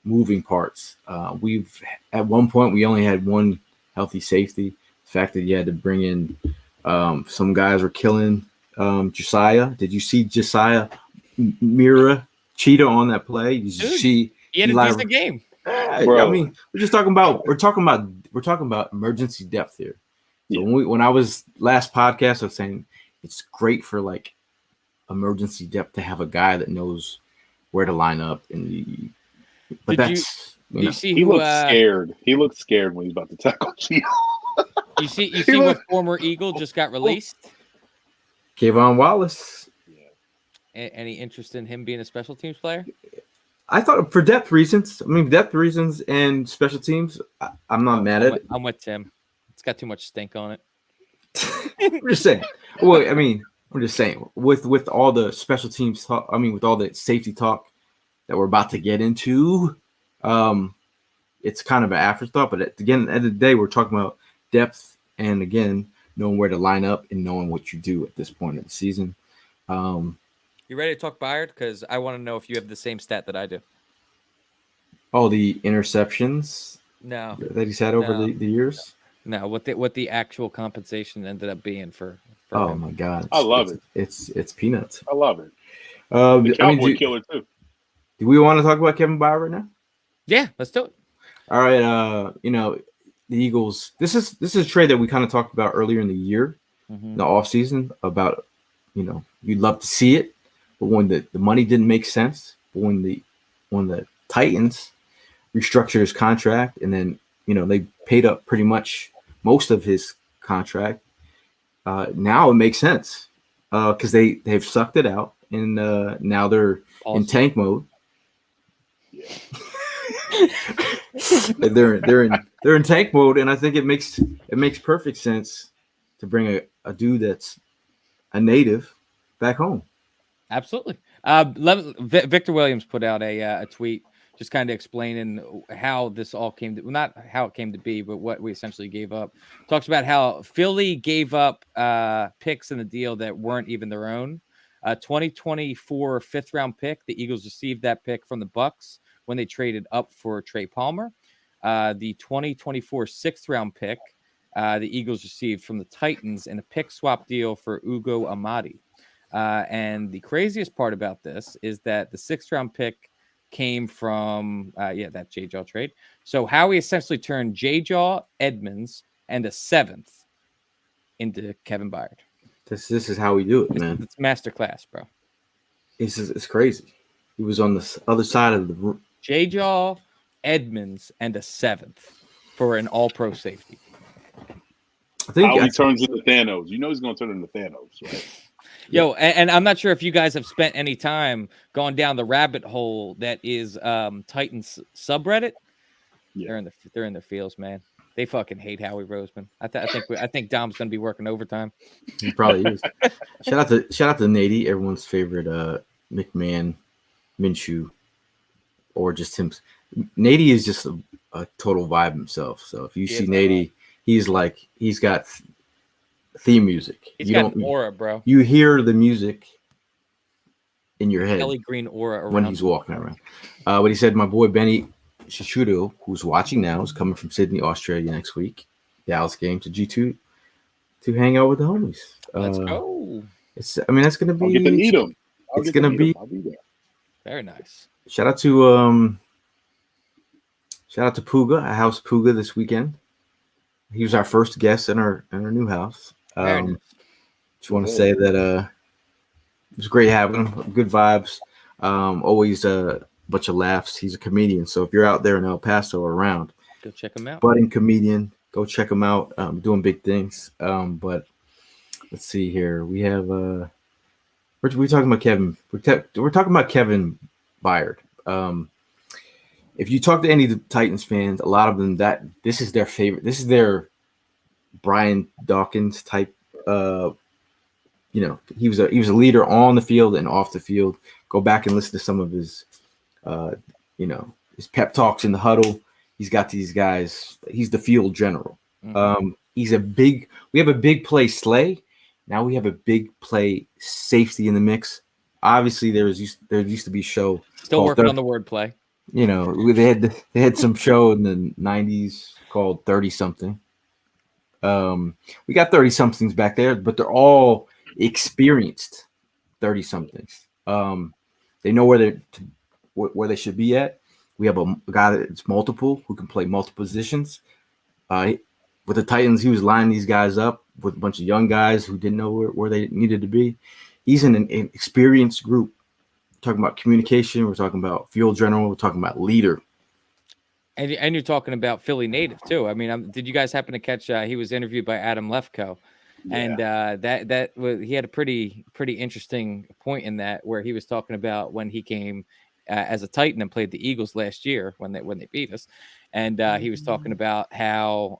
moving parts. We've at one point we only had one healthy safety. The fact that you had to bring in some guys were killing Josiah. Did you see Josiah Mira cheetah on that play? Did you see he had a decent game? I mean, we're talking about emergency depth here. So when I was last podcast, I was saying it's great for like emergency depth to have a guy that knows where to line up. And he looked scared. He looked scared when he was about to tackle Cheetah. You see what former Eagle just got released? Kayvon Wallace. Yeah. Any interest in him being a special teams player? I thought for depth reasons. I mean, depth reasons and special teams. I'm not mad at it. I'm with Tim. It's got too much stink on it. I'm just saying. Well, I mean, I'm just saying with all the special teams talk. I mean, with all the safety talk that we're about to get into, it's kind of an afterthought. But again, at the end of the day, we're talking about depth and again knowing where to line up and knowing what you do at this point of the season. You ready to talk Byard? Because I want to know if you have the same stat that I do. Oh, the interceptions? No. That he's had over the years? No, what the actual compensation ended up being for oh him. My God. I love it. It's peanuts. I love it. The Cowboy killer too. Do we want to talk about Kevin Byard right now? Yeah, let's do it. All right. The Eagles. This is a trade that we kind of talked about earlier in the year, in the offseason, about you'd love to see it, but when the money didn't make sense, but when the Titans restructured his contract and then they paid up pretty much most of his contract, now it makes sense because they've sucked it out and now they're in tank mode. Yeah. they're in tank mode, and I think it makes perfect sense to bring a dude that's a native back home. Absolutely. Victor Williams put out a tweet just kind of explaining how this all came to, not how it came to be, but what we essentially gave up. Talks about how Philly gave up picks in the deal that weren't even their own. 2024 fifth round pick. The Eagles received that pick from the Bucks when they traded up for Trey Palmer. The 2024 sixth round pick, the Eagles received from the Titans in a pick swap deal for Ugo Amadi. And the craziest part about this is that the sixth round pick came from that J-Jaw trade. So Howie essentially turned J-Jaw, Edmonds, and a seventh into Kevin Byard. This is how we do it, man. It's masterclass, bro. It's crazy. He was on the other side of the room. J-Jaw, Edmonds, and a seventh for an all-pro safety. I think How he turns into Thanos. You know he's going to turn into Thanos, right? Yo, and I'm not sure if you guys have spent any time going down the rabbit hole that is Titans subreddit. Yeah. They're in their feels, man. They fucking hate Howie Roseman. I think Dom's going to be working overtime. He probably is. Shout out to Nady, everyone's favorite McMahon, Minshew, or just him. Nady is just a total vibe himself. So if you see Nady, he's got theme music. He's You got don't an aura, bro. you hear the music in your head Kelly Green aura around when he's walking around. But he said, my boy Benny Shishudo, who's watching now, is coming from Sydney, Australia next week. Dallas game to G2 to hang out with the homies. Let's go. I mean, that's gonna I'll get to be. eat them. It's gonna be. I'll be there. Very nice. Shout out to Puga. I housed Puga this weekend. He was our first guest in our new house. Very nice. Just want to say that it was great having him. Good vibes. Always a bunch of laughs. He's a comedian, so if you're out there in El Paso or around, Go check him out. budding comedian, go check him out. Doing big things. But let's see here. We have we're talking about Kevin. We're talking about Kevin Byard. If you talk to any of the Titans fans, a lot of them this is their favorite. This is their Brian Dawkins type. He was a leader on the field and off the field. Go back and listen to some of his, his pep talks in the huddle. He's got these guys. He's the field general. Mhm. We have a big play Slay. Now we have a big play safety in the mix. Obviously, there used to be show. Still working on the wordplay. They had some show in the 90s called 30 something. We got 30 somethings back there, but they're all experienced 30 somethings. They know where they should be at. We have a guy that's multiple who can play multiple positions. With the Titans, he was lining these guys up with a bunch of young guys who didn't know where they needed to be. He's in an experienced group. We're talking about communication. We're talking about field general. We're talking about leader. And you're talking about Philly native too. I mean, did you guys happen to catch? He was interviewed by Adam Lefkoe, and he had a pretty interesting point in that where he was talking about when he came as a Titan and played the Eagles last year when they beat us, and he was talking about how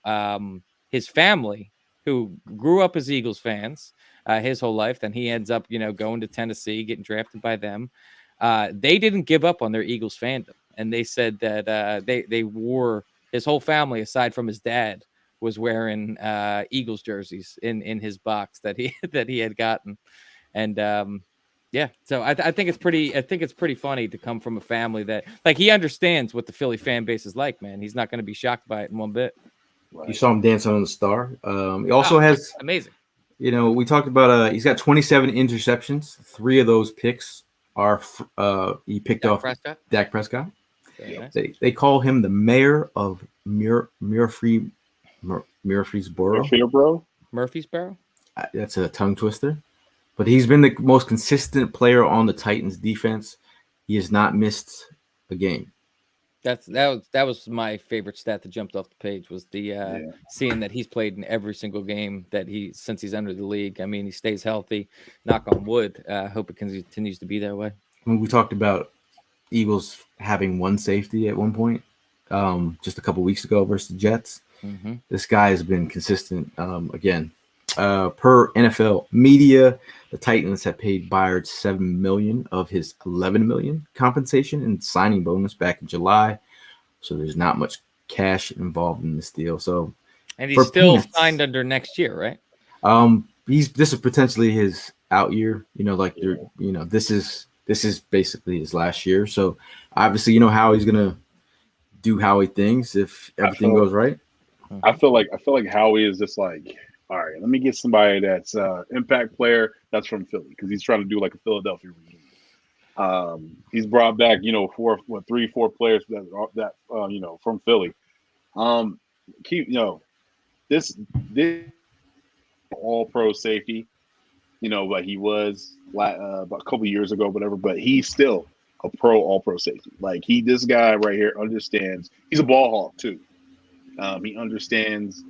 his family, who grew up as Eagles fans his whole life, then he ends up going to Tennessee, getting drafted by them. They didn't give up on their Eagles fandom. And they said that they wore, his whole family, aside from his dad, was wearing Eagles jerseys in his box that he had gotten, and so I think it's pretty funny to come from a family that he understands what the Philly fan base is like. Man, he's not going to be shocked by it in one bit. Right. You saw him dancing on the star. He also has amazing. We talked about he's got 27 interceptions. 3 of those picks are he picked off Dak Prescott. Nice. They call him the mayor of Murfreesboro. Murfreesboro. That's a tongue twister, but he's been the most consistent player on the Titans defense. He has not missed a game. That was my favorite stat that jumped off the page was the seeing that he's played in every single game since he's under the league. I mean, he stays healthy. Knock on wood. Hope it continues to be that way. I mean, we talked about Eagles having one safety at one point, just a couple weeks ago versus the Jets. Mm-hmm. This guy has been consistent. Again, per NFL media, the Titans have paid Byard $7 million of his $11 million compensation and signing bonus back in July. So there's not much cash involved in this deal. So, and he's still signed under next year, right? This is potentially his out year. This is basically his last year. So obviously, how he's gonna do Howie things if everything goes right. I feel like Howie is just like, all right, let me get somebody that's impact player that's from Philly because he's trying to do like a Philadelphia reunion. He's brought back 3-4 players that from Philly. This all pro safety. Like he was about a couple years ago, whatever. But he's still a all pro safety. Like this guy right here understands. He's a ball hawk too. He understands,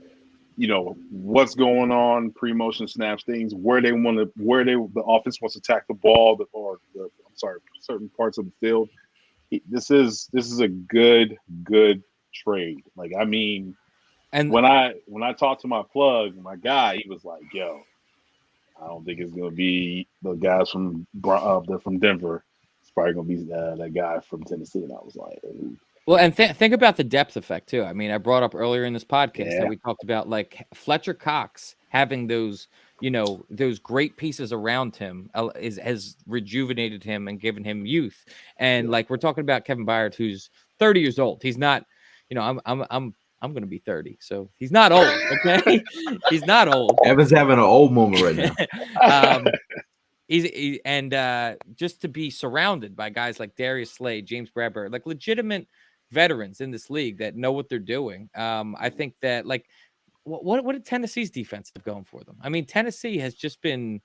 what's going on, pre-motion snaps, things where the offense wants to attack the ball, certain parts of the field. This is a good trade. Like I mean, and when I talked to my plug, my guy, he was like, "Yo, I don't think it's gonna be the guys from Denver. It's probably gonna be that guy from Tennessee." And I was like, Well, and think about the depth effect too. I mean, I brought up earlier in this podcast Yeah. that we talked about like Fletcher Cox having those, those great pieces around him has rejuvenated him and given him youth. And like we're talking about Kevin Byard, who's 30 years old. He's not, I'm going to be 30, so he's not old. Okay, he's not old. Evan's having an old moment right now. Just to be surrounded by guys like Darius Slade, James Bradbury, like legitimate veterans in this league that know what they're doing. I think that like what did Tennessee's defense have going for them? I mean, Tennessee has just been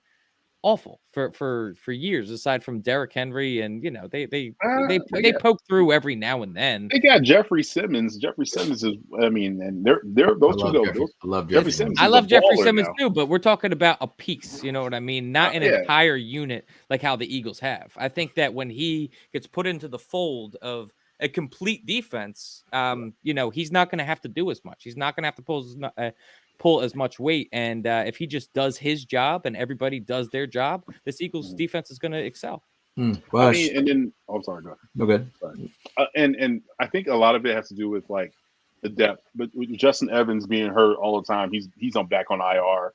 awful for years, aside from Derrick Henry, and they poke through every now and then. They got Jeffrey Simmons. Jeffrey Simmons is, I mean, and they're those two. I love Jeffrey Simmons. I love Jeffrey Simmons too, but we're talking about a piece. You know what I mean? Not an Yeah. entire unit like how the Eagles have. I think that when he gets put into the fold of a complete defense, he's not going to have to do as much. He's not going to have to pull as much weight. And if he just does his job and everybody does their job, this Eagles defense is going to excel. Well, I mean, and then I'm sorry, go ahead. okay. And I think a lot of it has to do with like the depth. But with Justin Evans being hurt all the time, he's back on IR.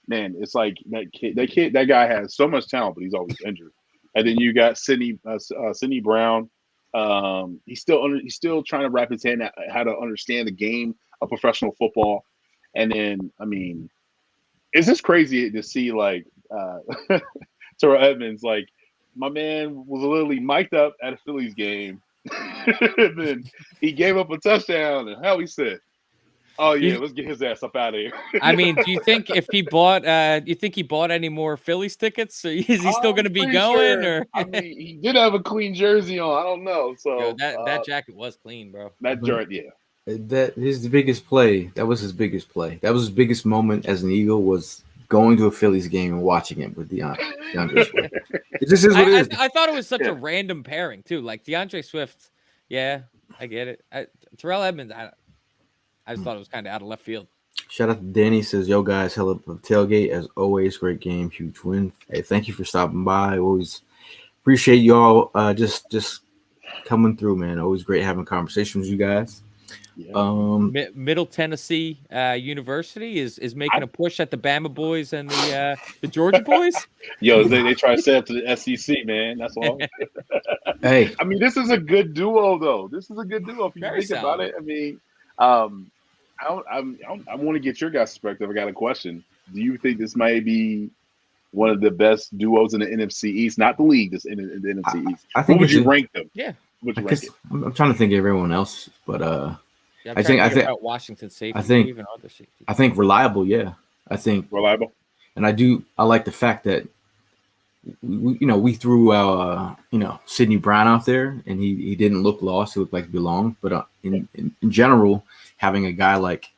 Man, it's like that guy has so much talent, but he's always injured. And then you got Sidney Brown. He's still trying to wrap his head how to understand the game of professional football. And then, I mean, it's just crazy to see like Terrell Edmonds, like my man was literally mic'd up at a Phillies game. And then he gave up a touchdown, and Howie said, "Oh yeah, let's get his ass up out of here." I mean, do you think if he bought, any more Phillies tickets? Is he still going to be going? Sure. Or I mean, he did have a clean jersey on. I don't know. So yo, that jacket was clean, bro. that jersey, yeah. That is the biggest play. That was his biggest play. That was his biggest moment as an Eagle, was going to a Phillies game and watching it with DeAndre Swift. It just is what it is. I thought it was such a random pairing too. Like DeAndre Swift, yeah, I get it. Terrell Edmonds, I just thought it was kind of out of left field. Shout out to Danny, says, "Yo guys, hell up tailgate as always. Great game, huge win. Hey, thank you for stopping by. Always appreciate y'all just coming through, man. Always great having conversations with you guys." Yeah. Middle Tennessee University is making a push at the Bama boys and the Georgia boys. Yo, they try to set up to the SEC, man. That's all. Hey, I mean, this is a good duo, though. This is a good duo if you Very think about solid. it. I mean, I want to get your guys' perspective. I got a question. Do you think this might be one of the best duos in the NFC East? Not the league, just in the NFC East. I think What would you it's rank them? Yeah. Would you rank it? I'm trying to think of everyone else, but Yeah, I think about Washington safety. I think- even other safety. I think reliable. Yeah, I think, Reliable? and I like the fact that we threw Sidney Brown out there, and he didn't look lost. He looked like he belonged. But in general, having a guy like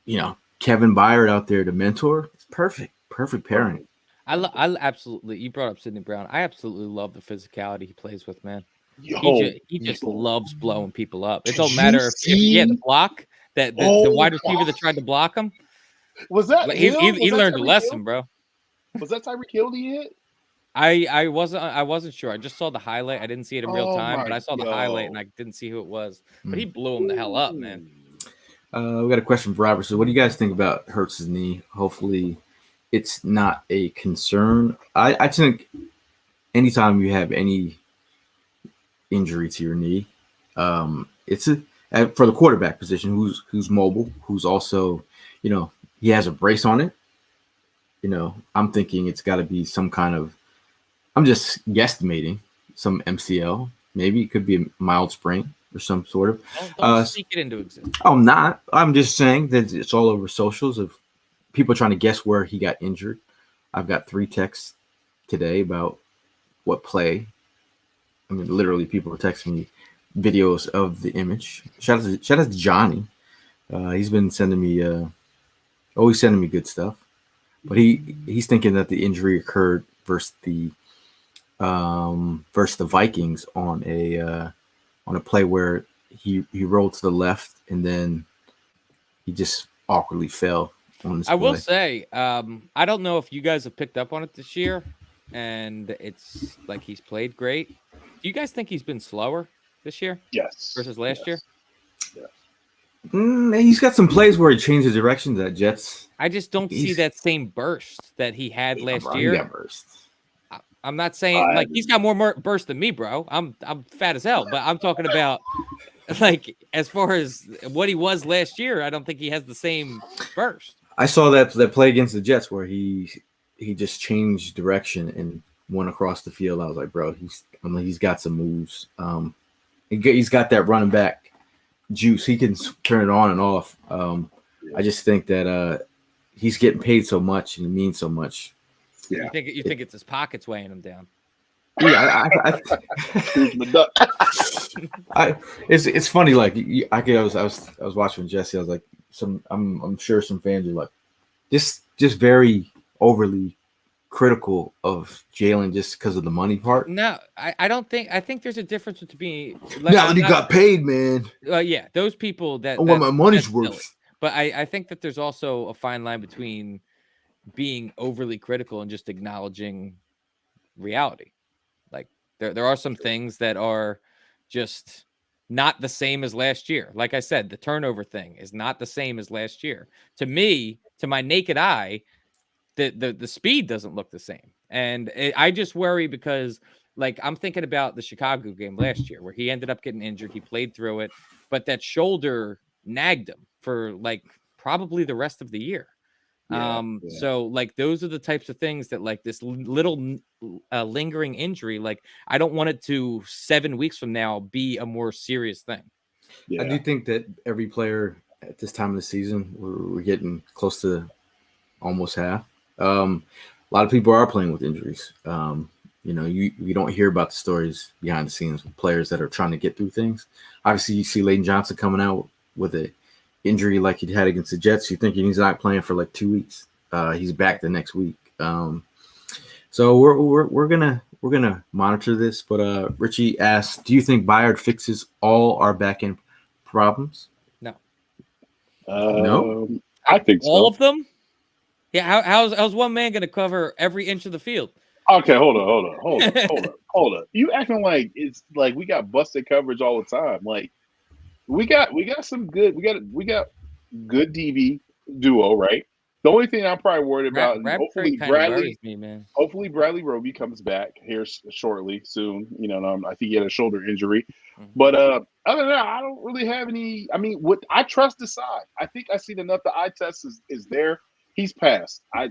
Kevin Byard out there to mentor, it's perfect pairing. I absolutely. You brought up Sidney Brown. I absolutely love the physicality he plays with, man. Yo, He just loves blowing people up. It Did don't you matter if he had see- the block that the Oh, wide receiver that gosh. tried to block him. Was that Like, Hill? he Was that learned a Tyreek lesson, Hill? bro. Was that Tyreek Hill he hit? I wasn't sure. I just saw the highlight. I didn't see it in real Oh time, my but I saw the highlight and I didn't see who it was. But he blew him the hell up, man. We got a question for Robert. So, what do you guys think about Hurts' knee? Hopefully, it's not a concern. I think anytime you have any injury to your knee, it's for the quarterback position, who's mobile, who's also, he has a brace on it. I'm thinking it's got to be some kind of. I'm just guesstimating some MCL. Maybe it could be a mild sprain or some sort of. Don't speak it into existence. I'm not. I'm just saying that it's all over socials of people trying to guess where he got injured. I've got 3 texts today about what play. I mean, literally, people are texting me videos of the image. Shout out to Johnny. He's been sending me, always sending me good stuff. But he's thinking that the injury occurred versus the Vikings on a play where he rolled to the left and then he just awkwardly fell on this I will play. say, I don't know if you guys have picked up on it this year, and it's like he's played great. Do you guys think he's been slower? this year Yes. versus last year? Yes. He's got some plays where he changes directions at Jets. I just don't see that same burst that he had last year. He got burst. I'm not saying like he's got more burst than me, bro. I'm fat as hell, but I'm talking about like as far as what he was last year. I don't think he has the same burst. I saw that play against the Jets where he just changed direction and went across the field. I was like, bro, he's got some moves. He's got that running back juice. He can turn it on and off. I just think that he's getting paid so much and it means so much. Yeah. You think it's his pockets weighing him down? Yeah, it's funny. Like I was watching Jesse. I was like, I'm sure some fans are like, just very overly critical of Jalen just because of the money part. No, I don't think. I think there's a difference between. Like, now that he got paid, man. Yeah, those people that. I want my money's worth. Silly. But I think that there's also a fine line between being overly critical and just acknowledging reality. Like there are some things that are just not the same as last year. Like I said, the turnover thing is not the same as last year. To me, to my naked eye, the speed doesn't look the same. And I just worry because like I'm thinking about the Chicago game last year where he ended up getting injured. He played through it, but that shoulder nagged him for like probably the rest of the year. So like those are the types of things that like this little lingering injury, like I don't want it to 7 weeks from now be a more serious thing. I do think that every player at this time of the season, we're getting close to almost half. A lot of people are playing with injuries. You don't hear about the stories behind the scenes with players that are trying to get through things. Obviously, you see Layden Johnson coming out with a injury like he had against the Jets. You're thinking he's not playing for like 2 weeks. He's back the next week. So we're gonna monitor this. But Richie asked, "Do you think Byard fixes all our back end problems?" No. No. I think all of them. Yeah. How's one man going to cover every inch of the field? Okay, hold on. You acting like it's like we got busted coverage all the time. Like we got some good. We got good DB duo, right? The only thing I'm probably worried about, is hopefully Bradley Roby comes back here shortly, soon. I think he had a shoulder injury, but other than that, I don't really have any. I mean, I trust the side. I think I seen enough. The eye test is there. He's passed. I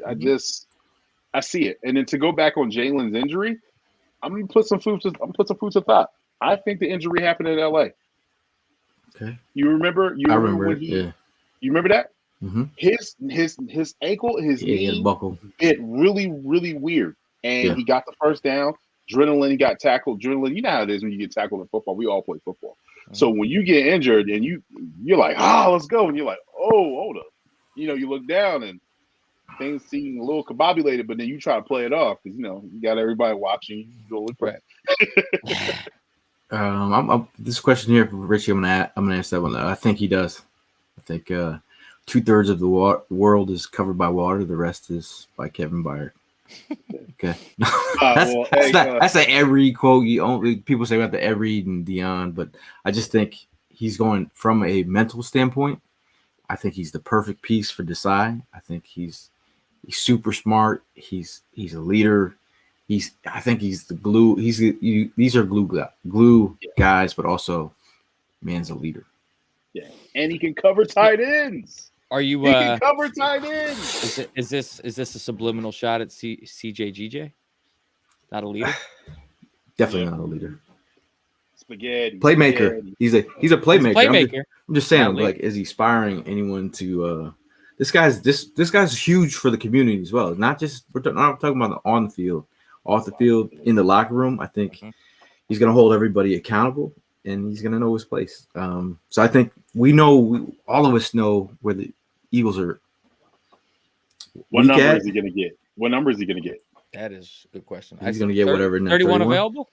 see it. And then to go back on Jalen's injury, I'm gonna put some food to thought. I think the injury happened in LA. Okay. You remember? I remember. You remember that? Mm-hmm. His ankle, his knee, buckle. It really, really weird. And he got the first down. Adrenaline, he got tackled. Adrenaline, you know how it is when you get tackled in football. We all play football. Mm-hmm. So when you get injured and you're like, let's go. And you're like, hold up. You look down and things seem a little combobulated, but then you try to play it off because you got everybody watching. You go look right. This question here for Richie, I'm gonna ask that one. I think he does. I think 2/3 of the world is covered by water. The rest is by Kevin Byard. Okay, that's an every quote. People say about the Ed Reed and Dion, but I just think he's going from a mental standpoint. I think he's the perfect piece for Desai. I think he's super smart. He's a leader. I think he's the glue. These are glue guys, but also man's a leader. Yeah, and he can cover tight ends. Are you? He can cover tight ends. Is this a subliminal shot at CJGJ? Not a leader. Definitely not a leader. Spaghetti. Playmaker. Spaghetti. He's a playmaker. Playmaker. I'm just saying, like, is he inspiring anyone to? This guy's huge for the community as well. Not talking about on the field, off the field, in the locker room. I think he's going to hold everybody accountable, and he's going to know his place. So I think all of us know where the Eagles are. What number is he going to get? What number is he going to get? That is a good question. He's going to get whatever. 31 available?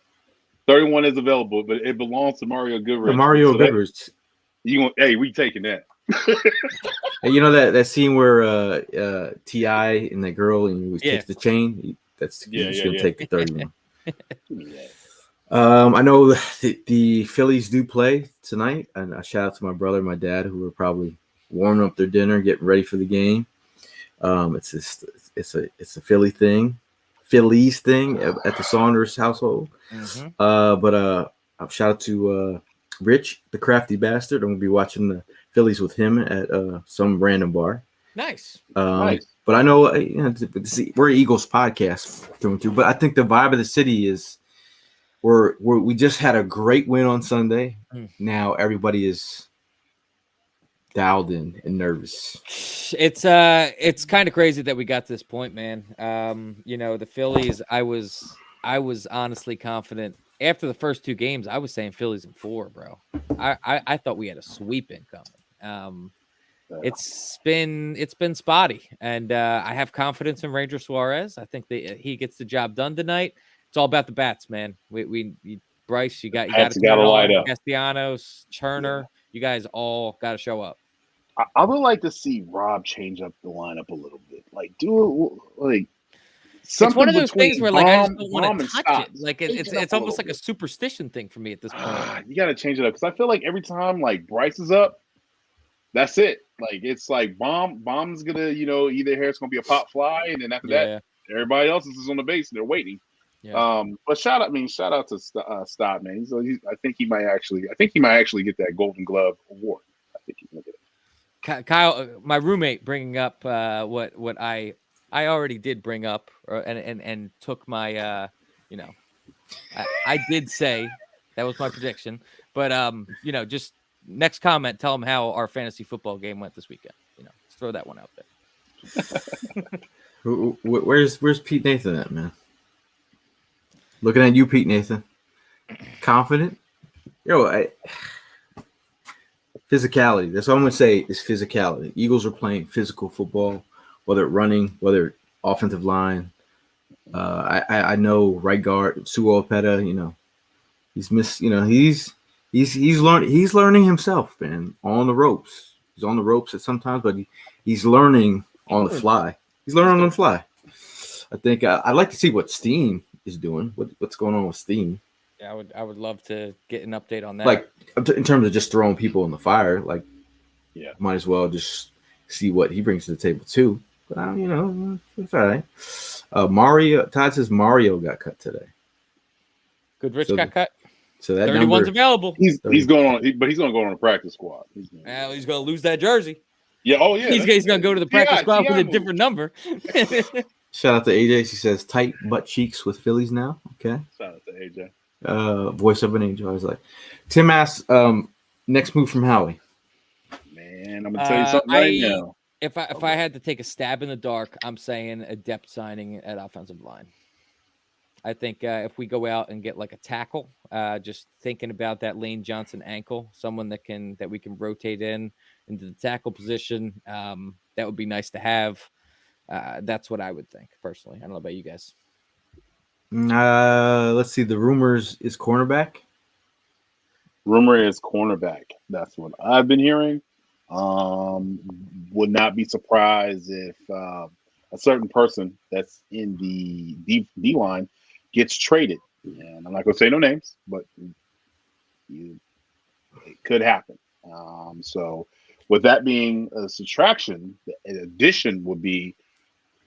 31 is available, but it belongs to Mario Goodrich. Goodrich. We taking that. Hey, you know that scene where T.I. and that girl and he takes the chain? He's going to take the 31. I know the Phillies do play tonight, and a shout out to my brother and my dad who are probably warming up their dinner, getting ready for the game. It's a Phillies thing at the Saunders household. Mhm. But shout out to Rich, the crafty bastard. I'm gonna be watching the Phillies with him at some random bar. Nice. Nice. But I know, we're an Eagles podcast through and through. But I think the vibe of the city is we just had a great win on Sunday. Now everybody is dialed in and nervous. It's kind of crazy that we got to this point, man. The Phillies, I was honestly confident after the first two games. I was saying Phillies in 4, bro. I thought we had a sweep incoming. It's been spotty, and I have confidence in Ranger Suarez. I think he gets the job done tonight. It's all about the bats, man. We Bryce, you got to light up. Castellanos, Turner, you guys all got to show up. I would like to see Rob change up the lineup a little bit. Like do it like something. It's one of those things where like I just don't want to touch it. Like it's almost like a superstition thing for me at this point. You got to change it up because I feel like every time like Bryce is up, that's it. Like it's like Bomb's gonna either here it's gonna be a pop fly, and then after that everybody else is on the base and they're waiting. Yeah. But shout out to Stott, man. I think he might actually get that Golden Glove award. I think he's gonna get it. Kyle, my roommate, bringing up what I already did bring up, and took my I did say that was my prediction, but just next comment, tell him how our fantasy football game went this weekend. Let's throw that one out there. Where's Pete Nathan at, man? Looking at you, Pete Nathan. Confident? Physicality. That's all I'm going to say is physicality. Eagles are playing physical football, whether running, whether offensive line. I know right guard, Suo-Opeta, he's missed, he's learning himself, man, on the ropes. He's on the ropes at sometimes, but he's learning on the fly. He's learning on the fly. I think I'd like to see what Steen is doing. What's going on with Steen? Yeah, I would love to get an update on that. Like in terms of just throwing people in the fire, might as well just see what he brings to the table too. But it's all right. Todd says Mario got cut today. Goodrich got cut. So that 31's available. He's going on, but he's going to go on a practice squad. He's going to lose that jersey. Yeah. Oh yeah. He's going to go to the practice squad with a different number. Shout out to AJ. She says tight butt cheeks with Phillies now. Okay. Shout out to AJ. Voice of an angel. I was like, Tim asks, next move from Howie. Man, I'm gonna tell you something right now. If I had to take a stab in the dark, I'm saying a depth signing at offensive line. I think if we go out and get like a tackle, just thinking about that Lane Johnson ankle, someone that we can rotate into the tackle position, that would be nice to have. That's what I would think personally. I don't know about you guys. Let's see. The rumors is cornerback. Rumor is cornerback. That's what I've been hearing. Would not be surprised if a certain person that's in the D line gets traded. And I'm not going to say no names, but it could happen. So with that being a subtraction, an addition would be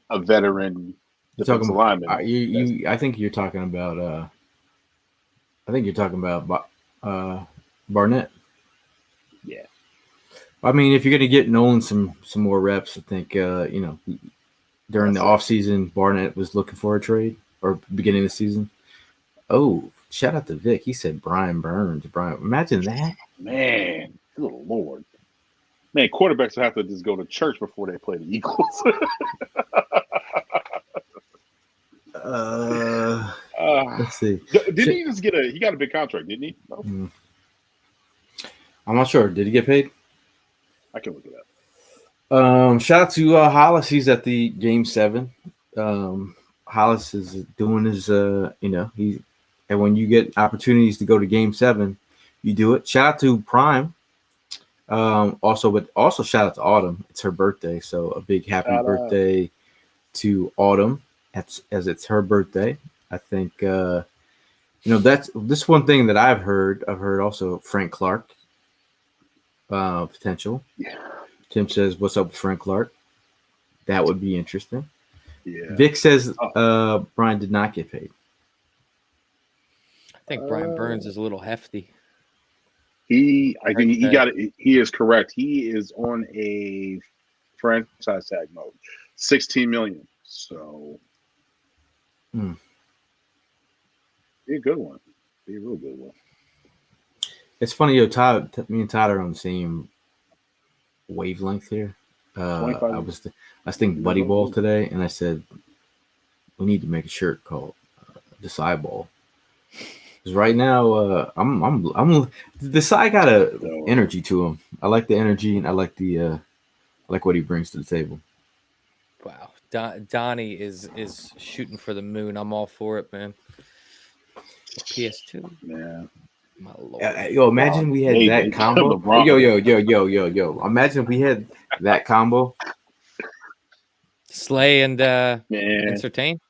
a veteran defensive lineman. I think you're talking about. Barnett. Yeah. I mean, if you're going to get Nolan some more reps, I think during the offseason, Barnett was looking for a trade or beginning of the season. Oh, shout out to Vic. He said Brian Burns. Imagine that. Man, good Lord. Man, quarterbacks will have to just go to church before they play the Eagles. Let's see. Didn't he just he got a big contract, didn't he? No? I'm not sure. Did he get paid? I can look it up. Shout out to Hollis. He's at the Game 7. Hollis is doing his, and when you get opportunities to go to Game 7, you do it. Shout out to Prime. Also shout out to Autumn. It's her birthday, so a big happy birthday to Autumn as it's her birthday. I think That's this one thing that I've heard. I've heard also Frank Clark potential. Yeah. Tim says, "What's up with Frank Clark?" That would be interesting. Yeah. Vic says Brian did not get paid. I think Brian Burns is a little hefty. I think he got it. He is correct. He is on a franchise tag mode, $16 million. So, be a good one. Be a real good one. It's funny, Todd. Me and Todd are on the same wavelength here. I was thinking Buddy Ball today, and I said we need to make a shirt called the Side Ball. Because right now, I'm the side got a energy to him. I like the energy, and I like what he brings to the table. Wow, Donnie is shooting for the moon. I'm all for it, man. PS2, yeah. My Lord. Imagine we had that combo. Yo. Imagine we had that combo. Slay and Entertain.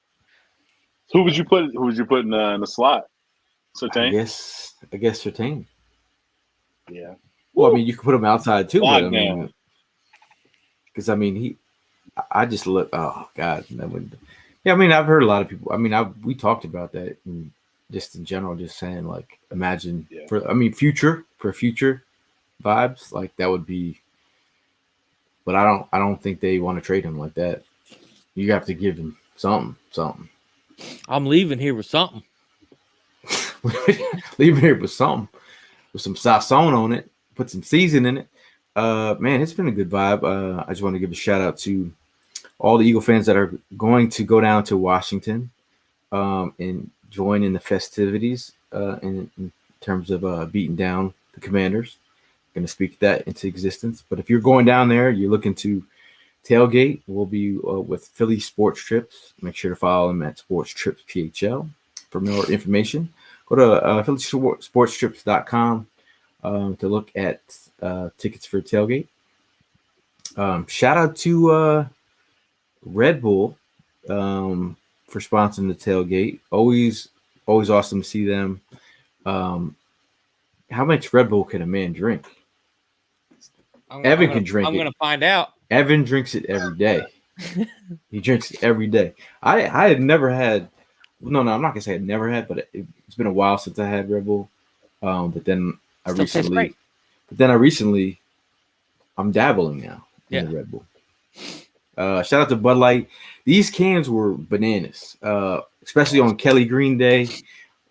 Who would you put in the slot? Certain? I guess Certain. Yeah. Well, I mean, you could put him outside too, but I mean, because I just look. Oh God, that would. Yeah, I mean, I've heard a lot of people. I mean, we talked about that, and just in general, just saying like, imagine future vibes, like that would be. But I don't think they want to trade him like that. You have to give him something. I'm leaving here with something. Leaving here with something, with some sazon on it. Put some season in it. Man, it's been a good vibe. I just want to give a shout out to all the Eagle fans that are going to go down to Washington and join in the festivities in terms of beating down the Commanders. Going to speak that into existence. But if you're going down there, you're looking to tailgate, we'll be with Philly Sports Trips. Make sure to follow them at Sports Trips PHL for more information. Go to phillysportstrips.com to look at tickets for tailgate. Shout out to Red Bull for sponsoring the tailgate. Always awesome to see them. How much Red Bull can a man drink? Evan can drink it. I'm going to find out. Evan drinks it every day. He drinks it every day. I had never had. No, I'm not gonna say I never had, but it's been a while since I had Red Bull. But then I recently, I'm dabbling now in the Red Bull. Shout out to Bud Light. These cans were bananas, especially on Kelly Green Day.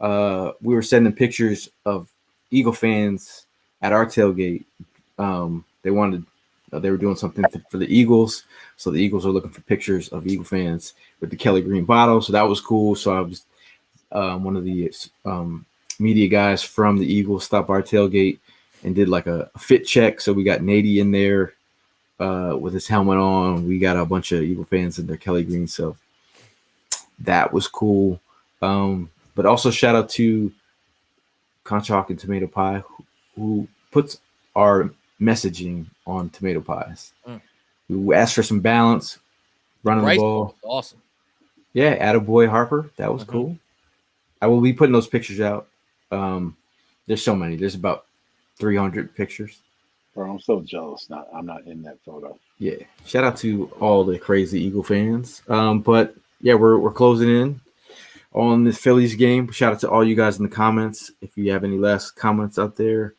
We were sending pictures of Eagle fans at our tailgate. They were doing something for the Eagles, so the Eagles are looking for pictures of Eagle fans with the Kelly Green bottle. So that was cool. So I was one of the media guys from the Eagles stopped our tailgate and did like a fit check. So we got Nady in there with his helmet on. We got a bunch of Eagle fans in their Kelly Green. So that was cool. But also shout out to Conchak and Tomato Pie who puts our messaging on tomato pies. We asked for some balance, running the ball. Awesome. Yeah, attaboy Harper. That was cool. I will be putting those pictures out. There's so many. There's about 300 pictures. Bro, I'm so jealous. I'm not in that photo. Yeah. Shout out to all the crazy Eagle fans. But yeah, we're closing in on the Phillies game. Shout out to all you guys in the comments. If you have any last comments out there,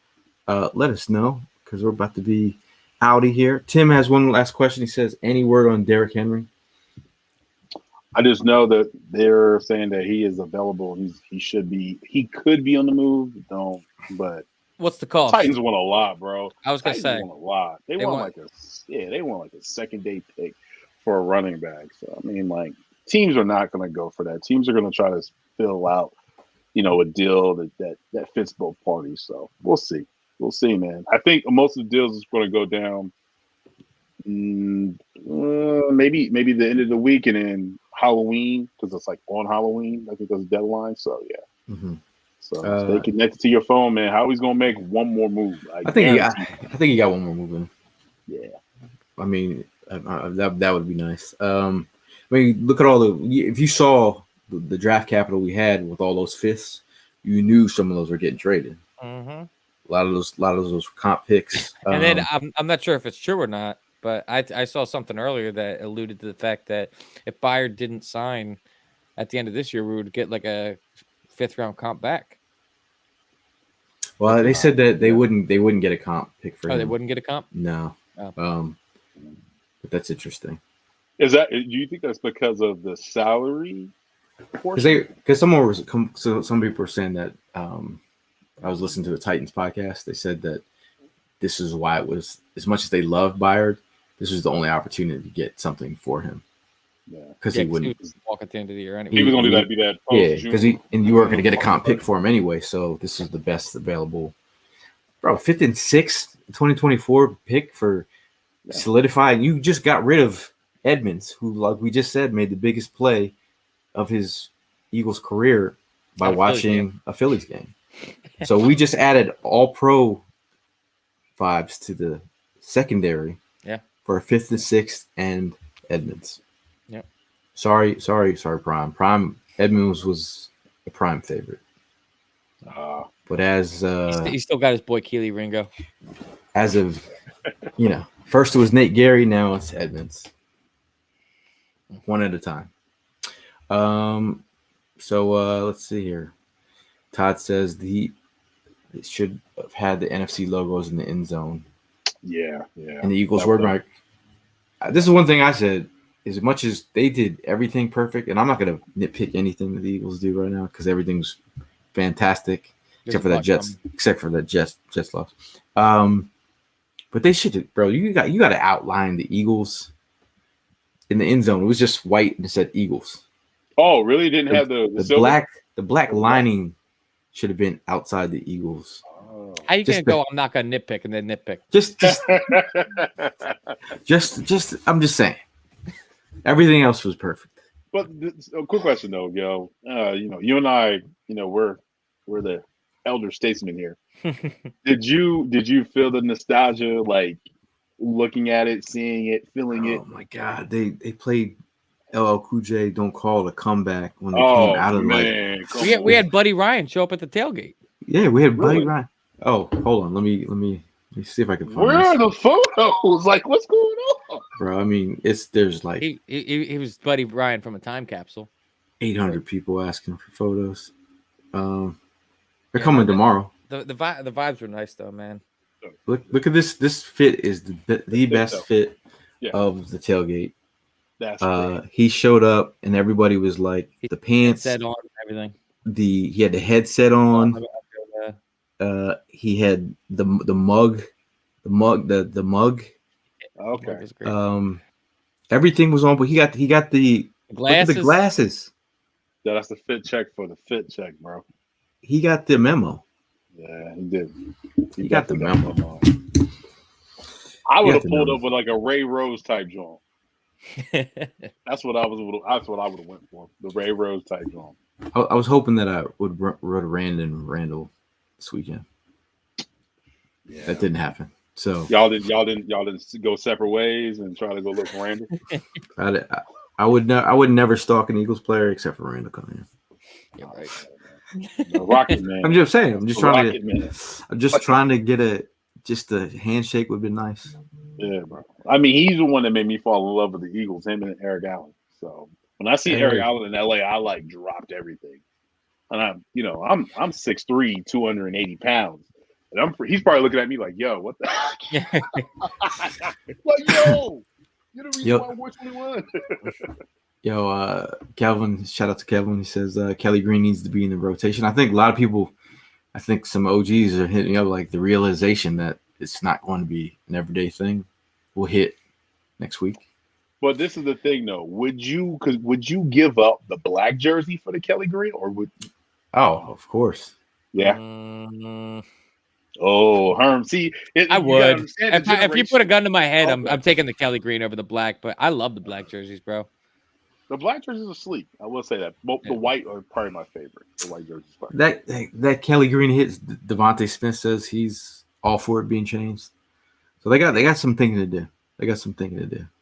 let us know because we're about to be out of here. Tim has one last question. He says, any word on Derrick Henry? I just know that they're saying that he is available. He could be on the move. But what's the cost? Titans want a lot, bro. I was gonna say want a lot. They want like a second day pick for a running back. So I mean, like teams are not gonna go for that. Teams are gonna try to fill out, a deal that fits both parties. So we'll see. We'll see, man. I think most of the deals is going to go down maybe the end of the week and then Halloween because it's like on Halloween. I think that's the deadline. So, yeah. Mm-hmm. So stay connected to your phone, man. Howie's going to make one more move. I think he got one more move in. Yeah. I mean, that would be nice. I mean, look at if you saw the draft capital we had with all those fifths, you knew some of those were getting traded. Mm-hmm. A lot of those comp picks. And then I'm not sure if it's true or not, but I saw something earlier that alluded to the fact that if Byard didn't sign at the end of this year, we would get like a 5th round comp back. Well, they said that they wouldn't get a comp pick for him. They wouldn't get a comp? No. Oh. But that's interesting. Do you think that's because of the salary portion? Because some people were saying that I was listening to the Titans podcast. They said that this is why it was, as much as they loved Byard, this was the only opportunity to get something for him. Yeah, because he wouldn't walk at the end of the year anyway. He was going to be that. Yeah, because you weren't going to get a comp pick for him anyway. So this is the best available, bro. 5th and 6th, 2024 pick for solidifying. You just got rid of Edmonds, who, like we just said, made the biggest play of his Eagles career by watching a Phillies game. So we just added all pro vibes to the secondary. Yeah. For a 5th and 6th and Edmonds. Yep. Sorry, Prime. Prime Edmonds was a prime favorite. But as he's still got his boy Keely Ringo. As of first it was Nate Gary, now it's Edmonds. One at a time. So let's see here. Todd says the Heat should have had the NFC logos in the end zone. Yeah. And the Eagles were like, this is one thing I said, as much as they did everything perfect, and I'm not going to nitpick anything that the Eagles do right now because everything's fantastic, except for that Jets loss. But they should, bro. You got to outline the Eagles in the end zone. It was just white and it said Eagles. Oh, really? Didn't have the black lining should have been outside the Eagles. How you gonna go? I'm not gonna nitpick and then nitpick. Just. I'm just saying. Everything else was perfect. But a quick question though, yo. You and I, we're the elder statesmen here. Did you feel the nostalgia, like looking at it, seeing it, feeling it? Oh my God, they played LL Cool J "Don't Call It a Comeback" when they came out of we had Buddy Ryan show up at the tailgate. Yeah, we had Buddy Ryan. Oh, hold on, let me see if I can find. Where are the photos? Like, what's going on, bro? I mean, there's like he was Buddy Ryan from a time capsule. 800 people asking for photos. They're coming tomorrow. The vibes were nice though, man. Look at this. This fit is the best fit of the tailgate. That's he showed up and everybody was like the pants headset on and everything. He had the headset on. He had the mug. Okay. Everything was on, but he got the glasses. The glasses. Yeah, that's the fit check for the fit check, bro. He got the memo. Yeah, he did. He got the memo. I would have pulled up with like a Ray Rose type joint. That's what I would have went for. The Ray Rose type joint. I was hoping that I would run Randall this weekend. Yeah. That didn't happen. So y'all didn't go separate ways and try to go look for Randall. I would never stalk an Eagles player except for Randall coming in. Yeah, right. The Rocket Man. I'm just saying. I'm just trying to get a handshake would have been nice. Yeah, bro. I mean, he's the one that made me fall in love with the Eagles. Him and Eric Allen. So when I see Eric Allen in LA, I like dropped everything. And I'm 6'3", 280 pounds. And he's probably looking at me like, yo, what the heck? Like, yo, you're the reason why we're 21. Yo, Kelvin, shout out to Kevin. He says Kelly Green needs to be in the rotation. I think a lot of people, some OGs are hitting up like the realization that it's not going to be an everyday thing will hit next week. But this is the thing, though. Would you give up the black jersey for the Kelly Green, or would? Oh, of course. Yeah. Oh, Herm. See, I would. If you put a gun to my head, I'm taking the Kelly Green over the black. But I love the black jerseys, bro. The black jerseys are sleek. I will say that. Both the white are probably my favorite. The white jerseys. That Kelly Green hits. Devontae Smith says he's all for it being changed. So they got some thinking to do.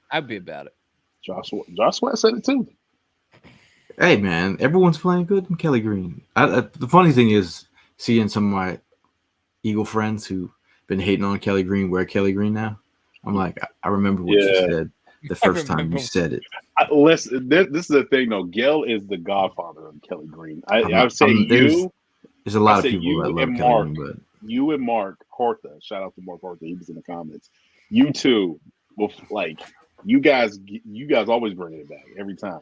I'd be about it. Josh Sweat said it too. Hey, man, everyone's playing good in Kelly Green. The funny thing is seeing some of my Eagle friends who've been hating on Kelly Green wear Kelly Green now. I'm like, I remember what you said the first time you said it. Listen, this is the thing, though. Gail is the godfather of Kelly Green. I would say there's a lot of say people you that love and Kelly Mark, Green, but you and Mark Horta, shout out to Mark Horta, he was in the comments. You two, you guys always bring it back every time.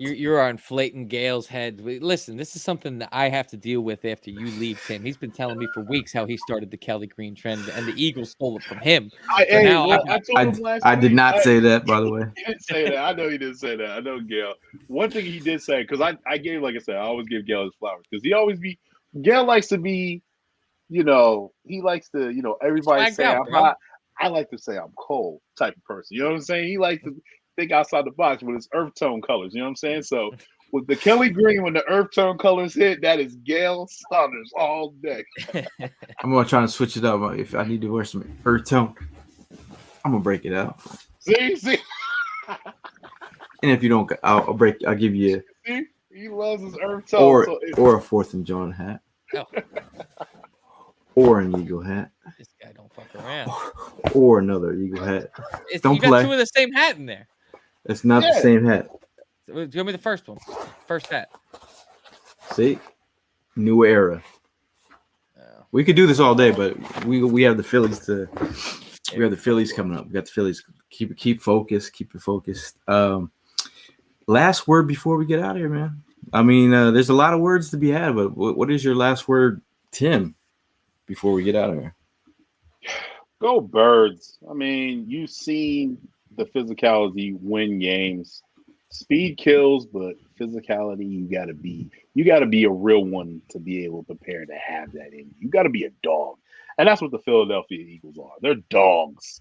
You're inflating Gail's head. Listen, this is something that I have to deal with after you leave, Tim. He's been telling me for weeks how he started the Kelly Green trend, and the Eagles stole it from him. I told him last I week. did not say that, by the way. He didn't say that. I know he didn't say that. I know Gail. One thing he did say, because I gave, like I said, I always give Gail his flowers, because Gail likes to be, he likes to, everybody Swagged say out, I'm bro. hot. I like to say I'm cold type of person. You know what I'm saying? He likes to think outside the box with his earth tone colors. You know what I'm saying? So with the Kelly Green, when the earth tone colors hit, that is Gail Saunders all day. I'm gonna try to switch it up. If I need to wear some earth tone, I'm gonna break it out. See. And if you don't, I'll give you. See, he loves his earth tone. Or a 4th and Jawn hat. Oh. Or an Eagle hat. This guy don't fuck around. Or another Eagle hat. You got two of the same hat in there. It's not the same hat. Give me the first one. First hat. See? New era. We could do this all day, but we have the Phillies coming up. We got the Phillies. Keep focused. Keep it focused. Last word before we get out of here, man. I mean, there's a lot of words to be had, but what is your last word, Tim, before we get out of here? Go Birds. I mean, you've seen the physicality win games. Speed kills, but physicality, you gotta be a real one to be able to prepare to have that in you. You gotta be a dog. And that's what the Philadelphia Eagles are. They're dogs.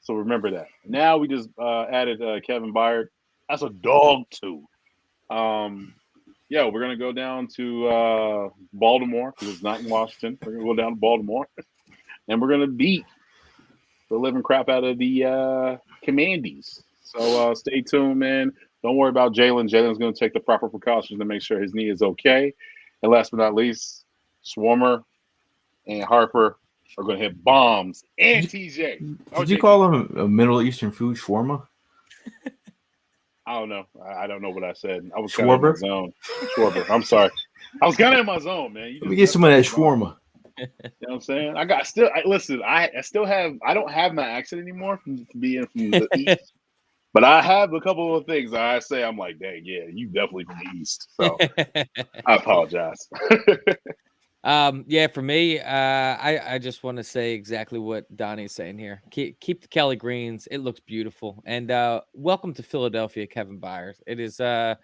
So remember that. Now we just added Kevin Byard. That's a dog too. We're gonna go down to Baltimore, because it's not in Washington. We're gonna go down to Baltimore, and we're gonna beat the living crap out of the Commandies. So stay tuned, man. Don't worry about Jalen. Jalen's going to take the proper precautions to make sure his knee is okay. And last but not least, Swarmer and Harper are going to hit bombs. And TJ. Did you call him a Middle Eastern food, shawarma? I don't know. I don't know what I said. I was kind of in my zone. Schwarber. I'm sorry. I was kind of in my zone, man. Let me get some of that shawarma. You know what I'm saying? I don't have my accent anymore from being from the East. But I have a couple of things I say. I'm like, dang, yeah, you definitely from the East. So I apologize. For me, I just want to say exactly what Donnie's saying here. Keep the Kelly Greens. It looks beautiful. And welcome to Philadelphia, Kevin Byard. It is yes.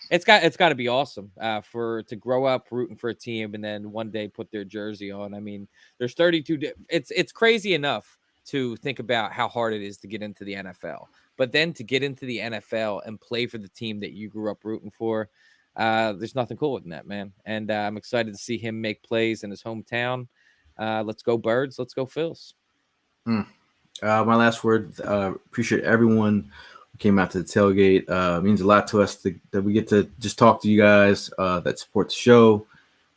It's got to be awesome to grow up rooting for a team and then one day put their jersey on. I mean, there's 32. It's crazy enough to think about how hard it is to get into the NFL. But then to get into the NFL and play for the team that you grew up rooting for, there's nothing cooler than that, man. And I'm excited to see him make plays in his hometown. Let's go Birds. Let's go Phils. My last word, appreciate everyone who came out to the tailgate. It means a lot to us that we get to just talk to you guys that support the show.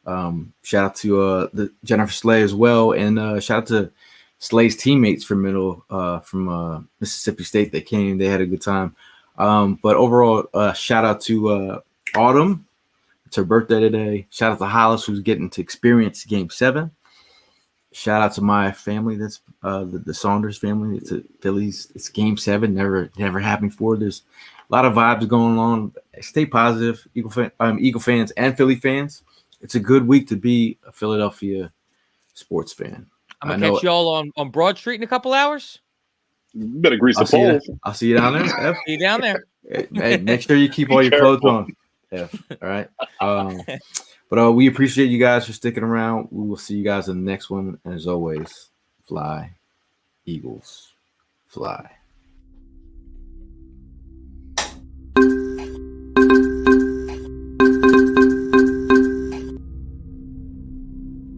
Shout out to the Jennifer Slay as well. And shout out to Slay's teammates from Mississippi State that came. They had a good time. But overall, shout out to Autumn. It's her birthday today. Shout out to Hollis, who's getting to experience Game 7. Shout out to my family. That's the Saunders family. It's a Phillies. It's Game 7. Never happened before. There's a lot of vibes going on. Stay positive, Eagle fans and Philly fans. It's a good week to be a Philadelphia sports fan. I'm gonna catch y'all on Broad Street in a couple hours. You better grease the pole. I'll see you down there. F. See you down there. Hey, make sure you keep all your clothes on. F. All right. But we appreciate you guys for sticking around. We will see you guys in the next one. And as always, fly, Eagles, fly.